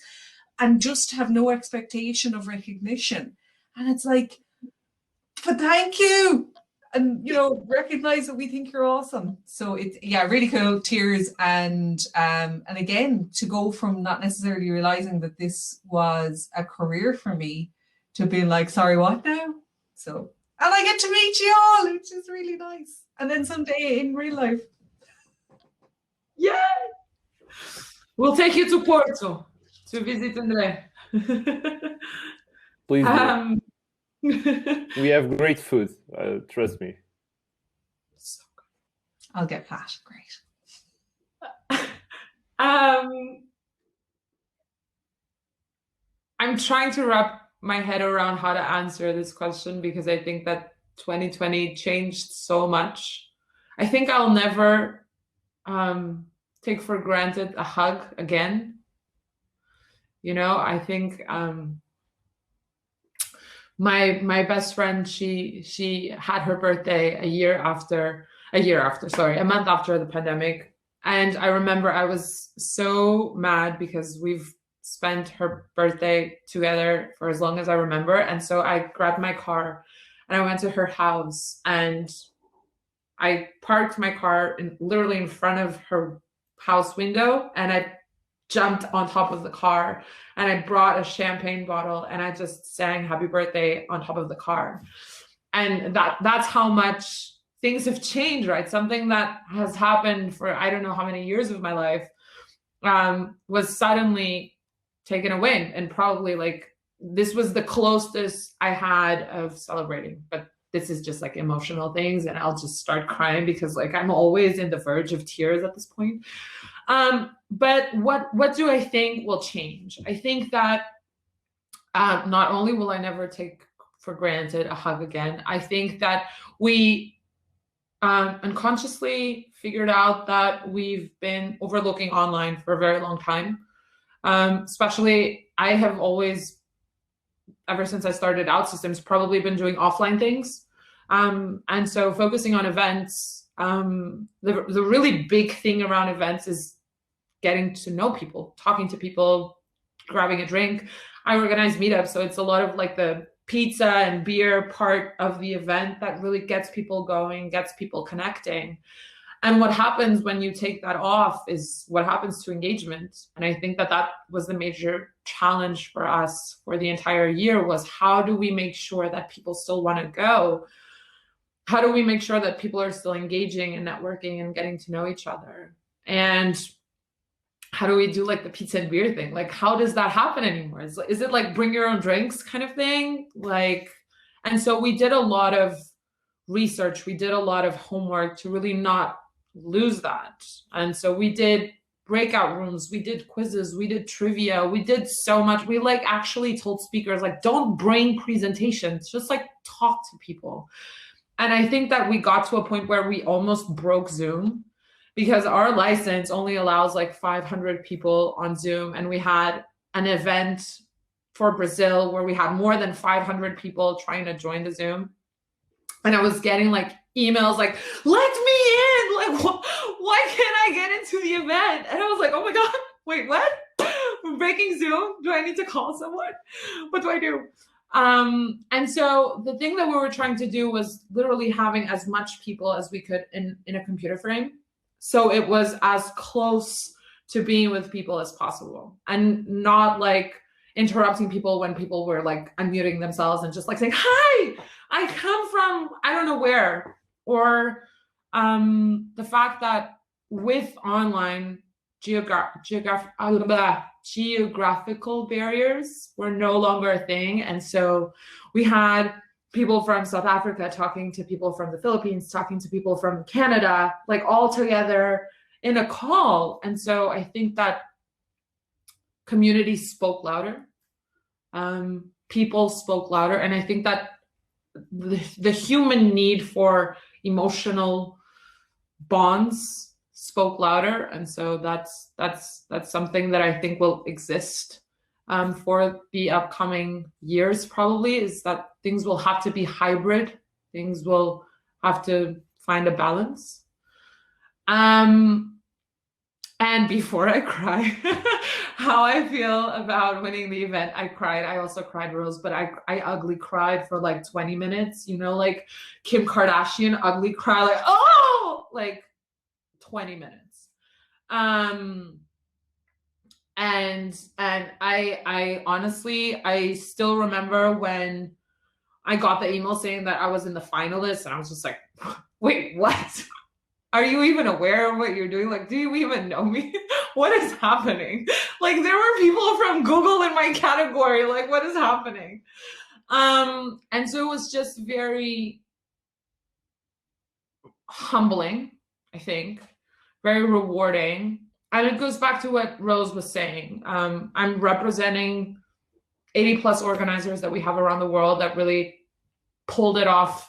and just have no expectation of recognition. And it's like, but thank you. And, you know, recognize that we think you're awesome. So it's, yeah, really cool, tears. And again, to go from not necessarily realizing that this was a career for me to being like, sorry, what now? So, and I get to meet you all, which is really nice. And then someday in real life. Yeah. We'll take you to Porto to visit Andre. Please do. We have great food. Trust me. So good. I'll get fat. Great. I'm trying to wrap my head around how to answer this question because I think that 2020 changed so much. I think I'll never take for granted a hug again. You know, I think my best friend, she had her birthday a month after the pandemic. And I remember I was so mad because we've spent her birthday together for as long as I remember. And so I grabbed my car and I went to her house and I parked my car literally in front of her house window, and I jumped on top of the car and I brought a champagne bottle and I just sang happy birthday on top of the car. And that's how much things have changed, right? Something that has happened for I don't know how many years of my life was suddenly taken away. And probably like this was the closest I had of celebrating. But this is just like emotional things and I'll just start crying because like I'm always in the verge of tears at this point. But what do I think will change? I think that not only will I never take for granted a hug again, I think that we unconsciously figured out that we've been overlooking online for a very long time. Especially, I have always ever since I started OutSystems, probably been doing offline things. And so focusing on events, the really big thing around events is getting to know people, talking to people, grabbing a drink. I organize meetups, so it's a lot of like the pizza and beer part of the event that really gets people going, gets people connecting. And what happens when you take that off is what happens to engagement. And I think that that was the major challenge for us for the entire year, was how do we make sure that people still want to go? How do we make sure that people are still engaging and networking and getting to know each other? And how do we do like the pizza and beer thing? Like, how does that happen anymore? Is it like bring your own drinks kind of thing? Like, and so we did a lot of research. We did a lot of homework to really not lose that. And so we did breakout rooms, we did quizzes, we did trivia, we did so much. We like actually told speakers, like, don't bring presentations, just like talk to people. And I think that we got to a point where we almost broke Zoom, because our license only allows like 500 people on Zoom. And we had an event for Brazil where we had more than 500 people trying to join the Zoom. And I was getting like emails like, let me in, like, why can't I get into the event? And I was like, oh my God, wait, what? We're breaking Zoom? Do I need to call someone? What do I do? And so the thing that we were trying to do was literally having as much people as we could in a computer frame. So it was as close to being with people as possible, and not like interrupting people when people were like unmuting themselves and just like saying, hi, I come from, I don't know where. Or the fact that with online geographical barriers were no longer a thing. And so we had people from South Africa talking to people from the Philippines, talking to people from Canada, like all together in a call. And so I think that community spoke louder. People spoke louder. And I think that the human need for emotional bonds spoke louder. And so that's something that I think will exist for the upcoming years, probably, is that things will have to be hybrid. Things will have to find a balance. And before I cry, how I feel about winning the event, I cried. I also cried, Rose, but I ugly cried for like 20 minutes, you know, like Kim Kardashian ugly cry, like, oh, like 20 minutes. And I honestly, I still remember when I got the email saying that I was in the finalists, and I was just like, wait, what? Are you even aware of what you're doing? Like, do you even know me? What is happening? Like, there were people from Google in my category. Like, what is happening? And so it was just very humbling, I think, very rewarding. And it goes back to what Rose was saying. I'm representing 80 plus organizers that we have around the world that really pulled it off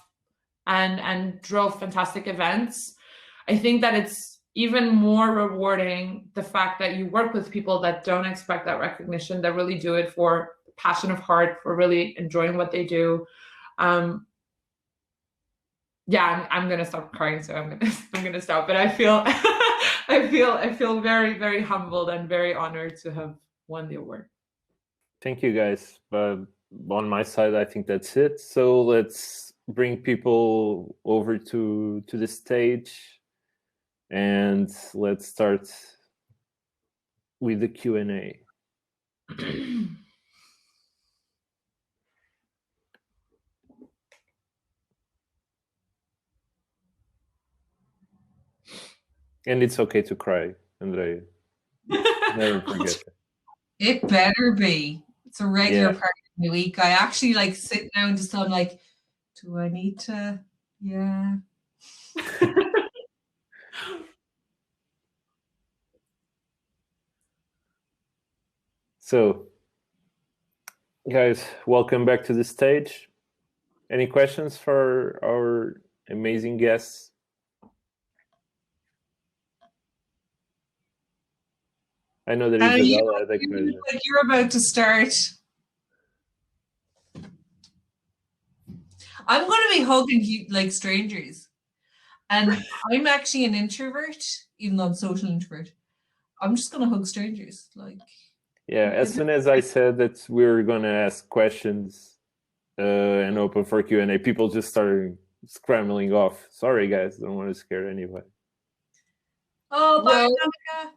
and drove fantastic events. I think that it's even more rewarding the fact that you work with people that don't expect that recognition, that really do it for passion of heart, for really enjoying what they do. Yeah, I'm gonna stop crying, so I'm gonna stop. But I feel I feel very, very humbled and very honored to have won the award. Thank you, guys. On my side, I think that's it. So let's bring people over to the stage, and let's start with the Q&A. And it's okay to cry, Andrea. Never forget it. It better be. It's a regular part of my week. I actually like sit down and just I'm like, do I need to? Yeah. So, guys, welcome back to the stage. Any questions for our amazing guests? I know that Isabella had a question. Like you're about to start. I'm going to be hugging like strangers. And I'm actually an introvert, even though I'm social introvert. I'm just going to hug strangers. Like, Yeah, as soon as I said that we were going to ask questions and open for Q&A, people just started scrambling off. Sorry, guys, don't want to scare anybody. oh, bye, Well, Monica.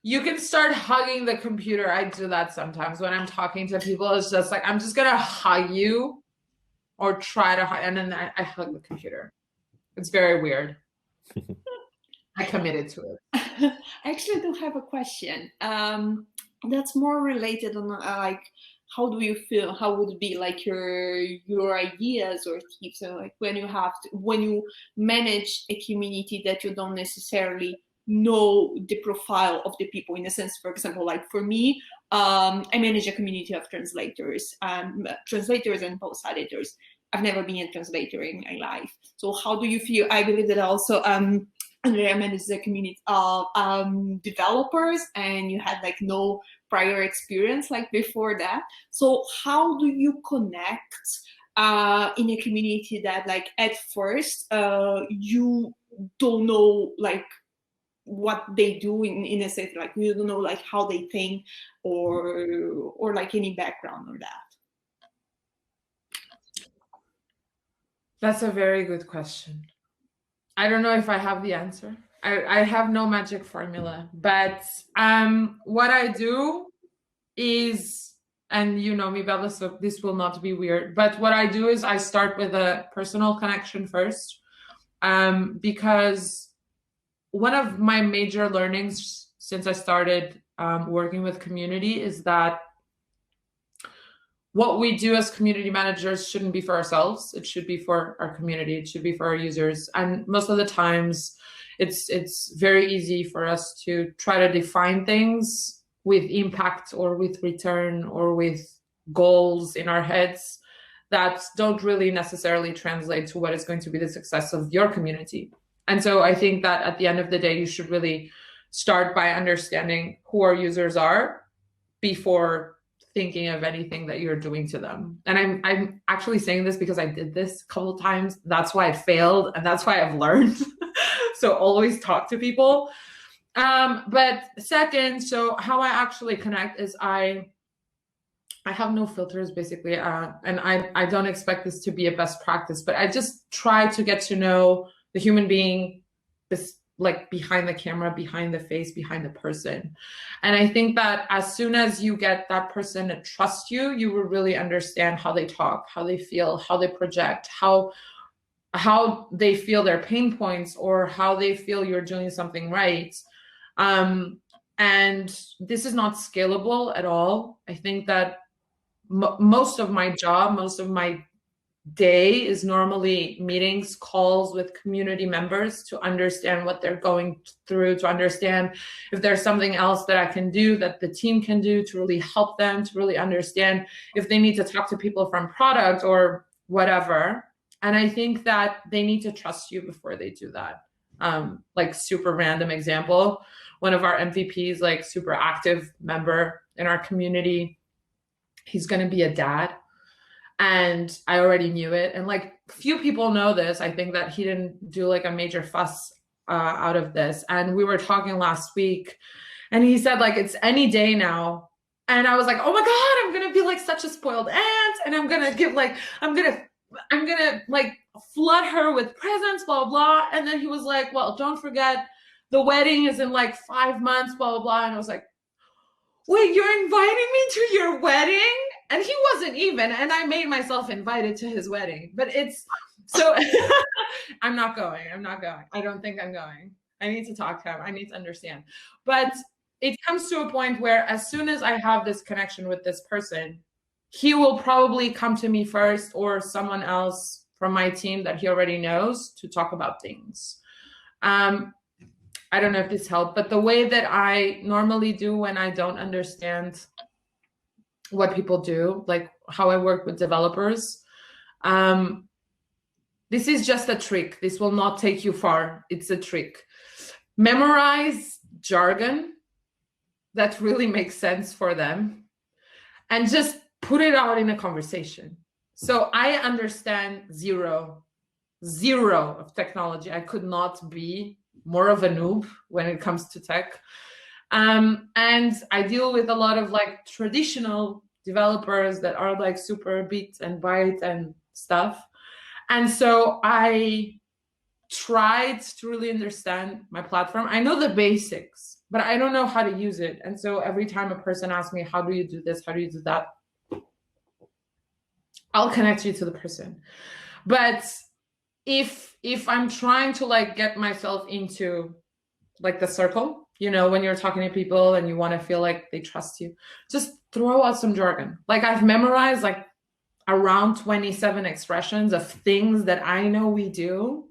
you can start hugging the computer. I do that sometimes when I'm talking to people. It's just like, I'm just going to hug you or try to hug, and then I hug the computer. It's very weird. I committed to it. I actually do have a question. That's more related on like, how do you feel? How would be like your ideas or tips? So like when you manage a community that you don't necessarily know the profile of the people, in a sense, for example, like for me, I manage a community of translators and post editors. I've never been a translator in my life. So how do you feel? I believe that also Andrea manages a community of developers, and you had like no prior experience like before that. So how do you connect in a community that like at first you don't know like what they do in a sense, like you don't know like how they think or like any background or that? That's a very good question. I don't know if I have the answer. I have no magic formula, but what I do is, and you know me, Bella, so this will not be weird, but what I do is I start with a personal connection first, because one of my major learnings since I started working with community is that what we do as community managers shouldn't be for ourselves. It should be for our community. It should be for our users. And most of the times it's very easy for us to try to define things with impact or with return or with goals in our heads that don't really necessarily translate to what is going to be the success of your community. And so I think that at the end of the day, you should really start by understanding who our users are before thinking of anything that you're doing to them. And I'm actually saying this because I did this a couple of times. That's why I failed, and that's why I've learned. So always talk to people. But second, so how I actually connect is I have no filters basically, and I don't expect this to be a best practice, but I just try to get to know the human being, this like behind the camera, behind the face, behind the person. And I think that as soon as you get that person to trust you, you will really understand how they talk, how they feel, how they project, how they feel their pain points, or how they feel you're doing something right. And this is not scalable at all. I think that most of my job, most of my day is normally meetings, calls with community members to understand what they're going through, to understand if there's something else that I can do, that the team can do to really help them, to really understand if they need to talk to people from product or whatever. And I think that they need to trust you before they do that. Like super random example, one of our MVPs, like super active member in our community, he's going to be a dad. And I already knew it. And like few people know this. I think that he didn't do like a major fuss out of this. And we were talking last week and he said like, it's any day now. And I was like, oh my God, I'm going to be like such a spoiled aunt. And I'm going to give like, I'm going to like flood her with presents, blah, blah, blah. And then he was like, well, don't forget the wedding is in like 5 months, blah, blah, blah. And I was like, wait, you're inviting me to your wedding? And he wasn't even, and I made myself invited to his wedding. But it's, so I'm not going. I don't think I'm going. I need to talk to him. I need to understand. But it comes to a point where as soon as I have this connection with this person, he will probably come to me first or someone else from my team that he already knows to talk about things. I don't know if this helped, but the way that I normally do when I don't understand what people do, like how I work with developers, this is just a trick. This will not take you far. It's a trick. Memorize jargon that really makes sense for them and just put it out in a conversation. So I understand zero of technology. I could not be more of a noob when it comes to tech. And I deal with a lot of like traditional developers that are like super bit and byte and stuff. And so I tried to really understand my platform. I know the basics, but I don't know how to use it. And so every time a person asks me, how do you do this? How do you do that? I'll connect you to the person. But if I'm trying to like get myself into like the circle, you know, when you're talking to people and you want to feel like they trust you, just throw out some jargon. Like I've memorized like around 27 expressions of things that I know we do.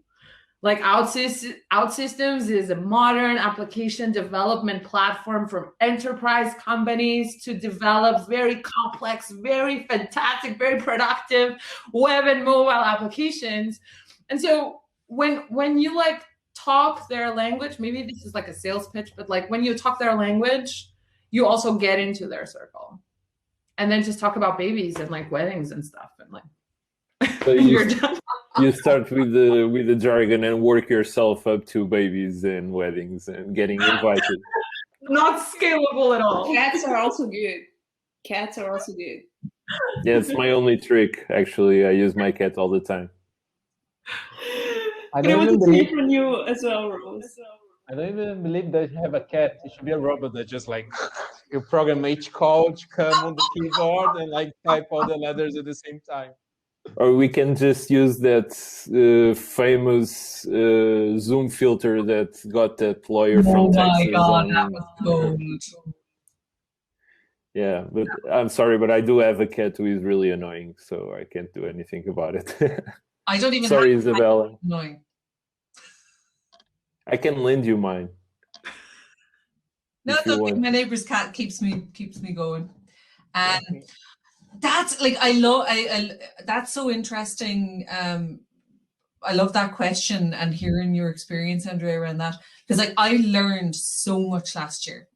Like OutSystems is a modern application development platform for enterprise companies to develop very complex, very fantastic, very productive web and mobile applications. And so when you like talk their language, maybe this is like a sales pitch, but like when you talk their language, you also get into their circle. And then just talk about babies and like weddings and stuff, and like So you're done. you start with the jargon and work yourself up to babies and weddings and getting invited. Not scalable at all. Cats are also good. Cats are also good. Yeah, it's my only trick, actually. I use my cat all the time. I But I don't want even to see believe it from you as well, Rose. I don't even believe that you have a cat. It should be a robot that just like you program each call to come on the keyboard and like type all the letters at the same time. Or we can just use that famous Zoom filter that got that lawyer from Texas. That was gold. Yeah, but I'm sorry, but I do have a cat who is really annoying, so I can't do anything about it. I don't even Sorry, have Isabella. annoying. I can lend you mine. No, if it's you okay. want. My neighbor's cat keeps me going. And that's like I that's so interesting. I love that question and hearing your experience, Andrea, around that, because like I learned so much last year.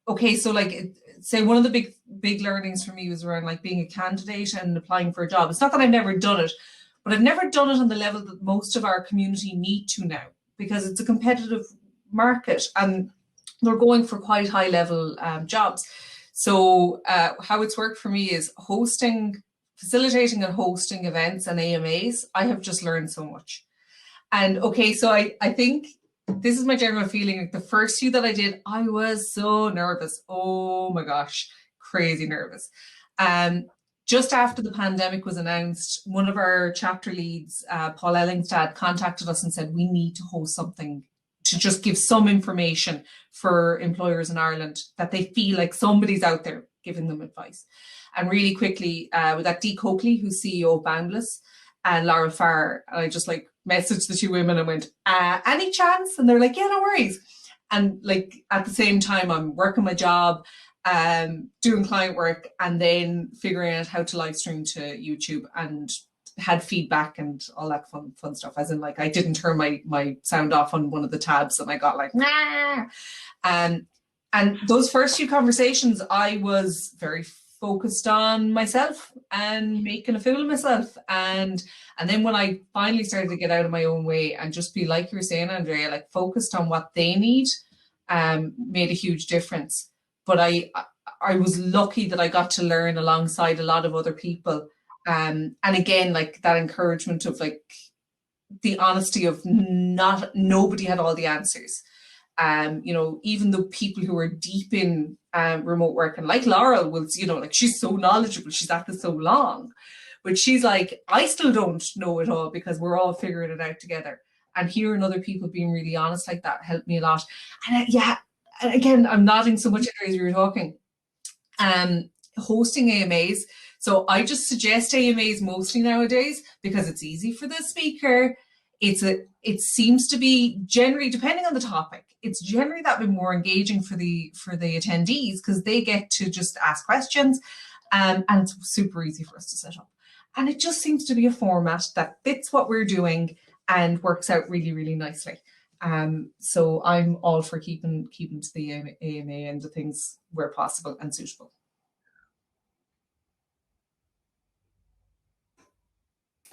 Okay, so like say one of the big learnings for me was around like being a candidate and applying for a job. It's not that I've never done it, but I've never done it on the level that most of our community need to now, because it's a competitive market and they're going for quite high level jobs. So how it's worked for me is facilitating and hosting events and AMAs. I have just learned so much. And okay, so I think this is my general feeling. Like the first few that I did, I was so nervous. Oh my gosh, crazy nervous. Just after the pandemic was announced, one of our chapter leads, Paul Ellingstad, contacted us and said, we need to host something to just give some information for employers in Ireland that they feel like somebody's out there giving them advice. And really quickly, with that Dee Coakley, who's CEO of Boundless, and Laura Farr, I just like messaged the two women and went, any chance? And they're like, yeah, no worries. And like at the same time, I'm working my job, doing client work, and then figuring out how to live stream to YouTube, and had feedback and all that fun stuff. As in, like, I didn't turn my sound off on one of the tabs, and I got like, nah. And those first few conversations, I was very focused on myself and making a fool of myself. And then when I finally started to get out of my own way and just be, like you were saying, Andrea, like focused on what they need, made a huge difference. But I was lucky that I got to learn alongside a lot of other people. And again, like that encouragement of like the honesty of nobody had all the answers. You know, even the people who are deep in remote work, and like Laurel was, you know, like she's so knowledgeable, she's at this so long, but she's like, I still don't know it all because we're all figuring it out together. And hearing other people being really honest like that helped me a lot. And yeah, and again, I'm nodding so much as we were talking. Hosting AMAs. So I just suggest AMAs mostly nowadays because it's easy for the speaker. It seems to be generally, depending on the topic, it's generally that bit more engaging for the attendees because they get to just ask questions, and it's super easy for us to set up. And it just seems to be a format that fits what we're doing and works out really, really nicely. So I'm all for keeping to the AMA and the things where possible and suitable.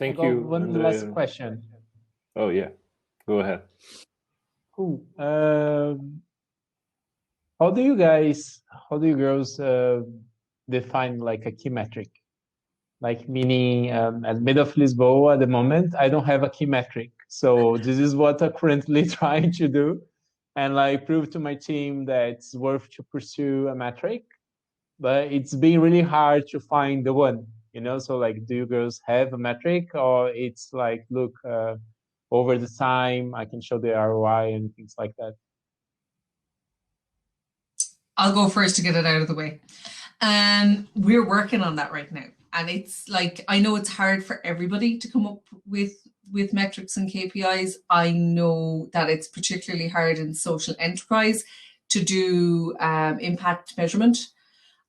Thank I got you. one And, last question. Oh yeah, go ahead. Cool. How do you girls define like a key metric? Like meaning at mid of Lisboa at the moment, I don't have a key metric. So this is what I'm currently trying to do, and like prove to my team that it's worth to pursue a metric, but it's been really hard to find the one, you know? So like, do you girls have a metric, or it's like, look, over the time, I can show the ROI and things like that? I'll go first to get it out of the way. We're working on that right now. And it's like, I know it's hard for everybody to come up with metrics and KPIs. I know that it's particularly hard in social enterprise to do impact measurement.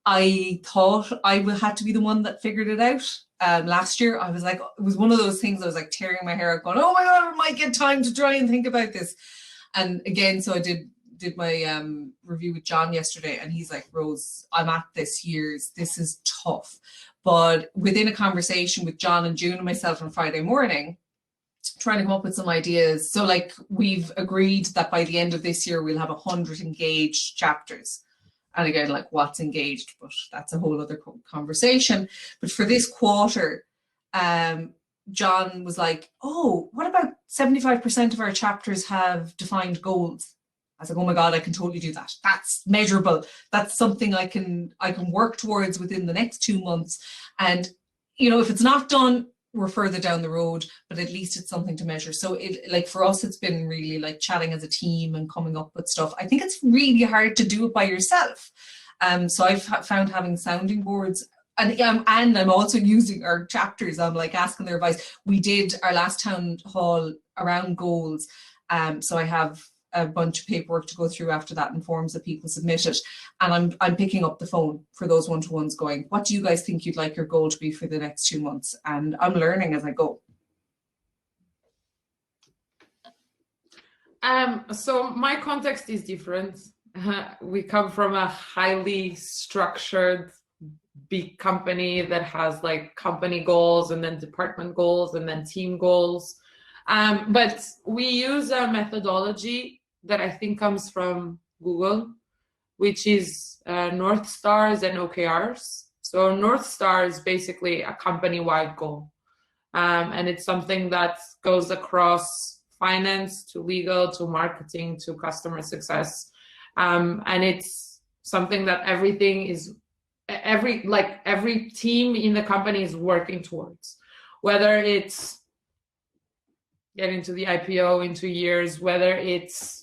I thought I had to be the one that figured it out. Last year, I was like, it was one of those things I was like tearing my hair out going, oh my God, I might get time to try and think about this. And again, so I did my review with John yesterday, and he's like, Rose, I'm at this is tough. But within a conversation with John and June and myself on Friday morning, trying to come up with some ideas. So like, we've agreed that by the end of this year, we'll have 100 engaged chapters. And again, like, what's engaged, but that's a whole other conversation. But for this quarter, John was like, oh, what about 75% of our chapters have defined goals? I was like, oh my God, I can totally do that. That's measurable. That's something I can work towards within the next 2 months. And, you know, if it's not done, we're further down the road, but at least it's something to measure. So it, like, for us, it's been really like chatting as a team and coming up with stuff. I think it's really hard to do it by yourself. So I've found having sounding boards, and I'm also using our chapters. I'm like asking their advice. We did our last town hall around goals. So I have a bunch of paperwork to go through after that and forms that people submitted. And I'm picking up the phone for those one-to-ones going, what do you guys think you'd like your goal to be for the next 2 months? And I'm learning as I go. So my context is different. We come from a highly structured big company that has like company goals and then department goals and then team goals. But we use a methodology that I think comes from Google, which is North Stars and OKRs. So North Star is basically a company-wide goal. And it's something that goes across finance to legal to marketing to customer success. And it's something that every team in the company is working towards, whether it's getting to the IPO in 2 years, whether it's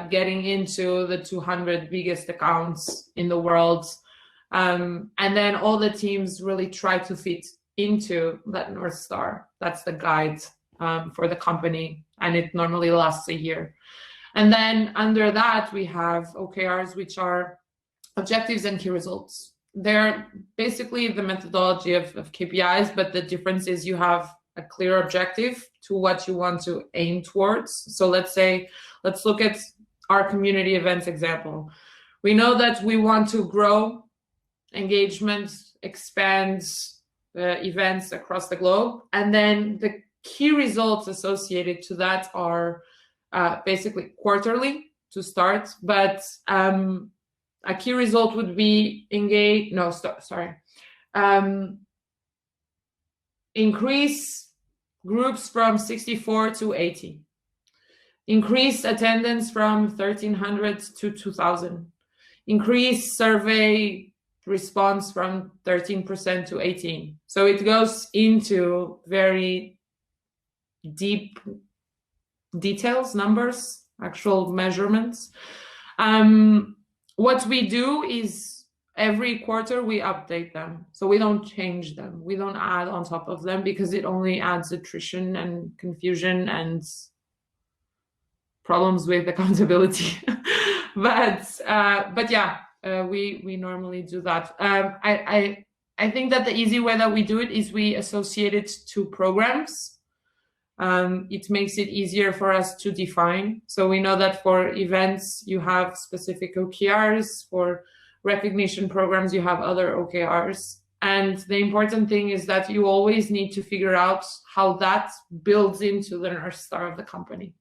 getting into the 200 biggest accounts in the world. And then all the teams really try to fit into that North Star. That's the guide for the company, and it normally lasts a year. And then under that, we have OKRs, which are objectives and key results. They're basically the methodology of KPIs, but the difference is you have a clear objective to what you want to aim towards. So let's look at our community events example. We know that we want to grow engagement, expand events across the globe. And then the key results associated to that are basically quarterly to start, but a key result would be increase groups from 64 to 80. Increase attendance from 1,300 to 2,000. Increase survey response from 13% to 18%. So it goes into very deep details, numbers, actual measurements. What we do is every quarter we update them. So we don't change them. We don't add on top of them because it only adds attrition and confusion and problems with accountability. but yeah, we normally do that. I think that the easy way that we do it is we associate it to programs. It makes it easier for us to define. So we know that for events, you have specific OKRs. For recognition programs, you have other OKRs. And the important thing is that you always need to figure out how that builds into the North Star of the company.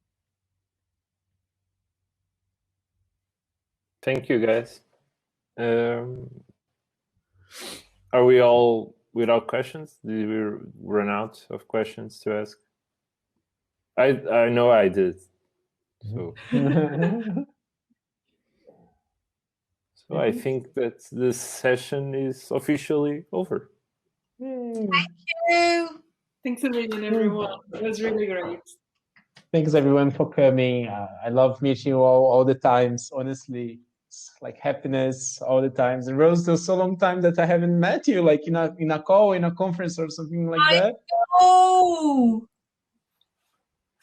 Thank you, guys. Are we all without questions? Did we run out of questions to ask? I know I did. So, so I think that this session is officially over. Thank you. Thanks a million, everyone. It was really great. Thanks everyone for coming. I love meeting you all the times. Honestly, it's like happiness all the times. And Rose, there's so long time that I haven't met you, like in a call, in a conference or something like that. Oh.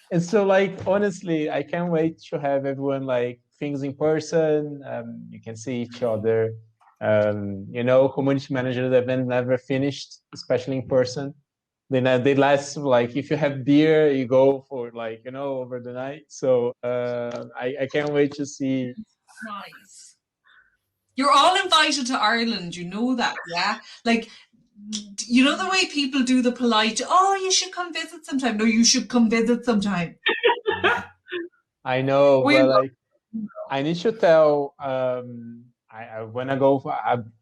And so, like, honestly, I can't wait to have everyone like things in person. You can see each other. You know, community managers event never finished, especially in person. They last, like, if you have beer, you go for, like, you know, over the night. So I can't wait to see. Nice. You're all invited to Ireland, you know that, yeah? Like, you know the way people do the polite, oh, you should come visit sometime. No, you should come visit sometime. I know, but like, I need to tell, when I go,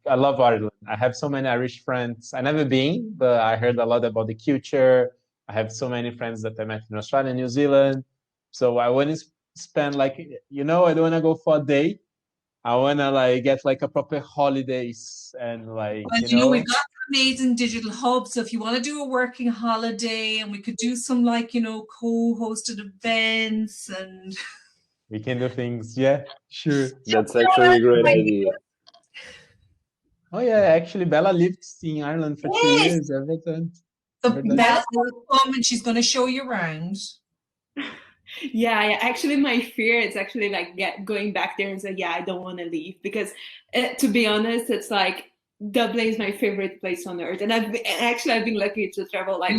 I love Ireland. I have so many Irish friends. I've never been, but I heard a lot about the culture. I have so many friends that I met in Australia, New Zealand. So I want to spend, like, you know, I don't want to go for a day. I want to, like, get like a proper holidays and, like, well, you know, we've got amazing digital hubs. So if you want to do a working holiday, and we could do some, like, you know, co-hosted events, and we can do things. Yeah, sure. That's actually a great idea. Oh yeah, actually Bella lived in Ireland for 2 years. Everton. So Bella's going to come and she's going to show you around. Yeah, actually my fear is actually like going back there and say, yeah, I don't want to leave, because to be honest, it's like Dublin is my favorite place on earth, and I've been lucky to travel like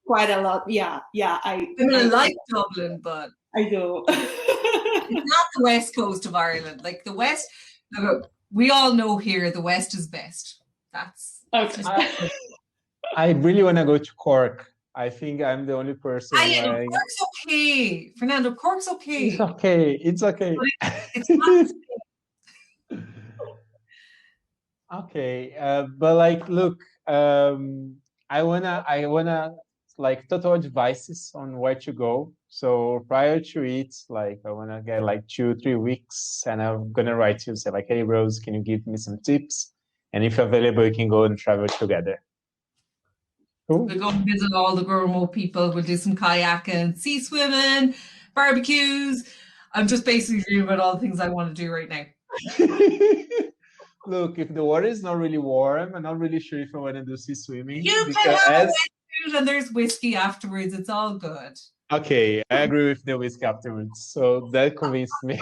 quite a lot. Yeah, I like Dublin, but I do. It's not the west coast of Ireland. Like the west, we all know here the west is best. That's okay. I really want to go to Cork. I think I'm the only person. Cork's okay, Fernando. Cork's okay. It's okay. It's okay. It's not okay, but like, look, I wanna like total advices on where to go. So prior to it, like, I wanna get like 2-3 weeks, and I'm gonna write you, say like, hey Rose, can you give me some tips? And if available, we can go and travel together. Cool. We'll go and visit all the Gurmo people. We'll do some kayaking, sea swimming, barbecues. I'm just basically doing about all the things I want to do right now. Look, if the water is not really warm, I'm not really sure if I want to do sea swimming. You can have a wetsuit and there's whiskey afterwards. It's all good. Okay, I agree with the whiskey afterwards. So that convinced me.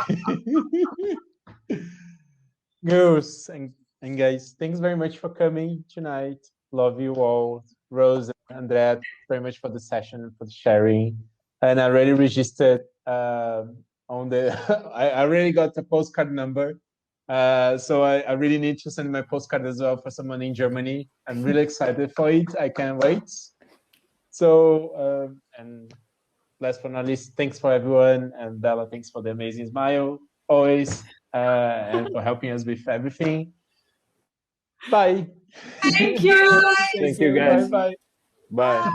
Girls and guys, thanks very much for coming tonight. Love you all. Rose and Andrea, very much for the session, for the sharing. And I already registered on the, I already got the postcard number. So I really need to send my postcard as well for someone in Germany. I'm really excited for it. I can't wait. So, and last but not least, thanks for everyone. And Bella, thanks for the amazing smile, always, and for helping us with everything. Bye. Thank you. Thank you, guys. Bye. Bye.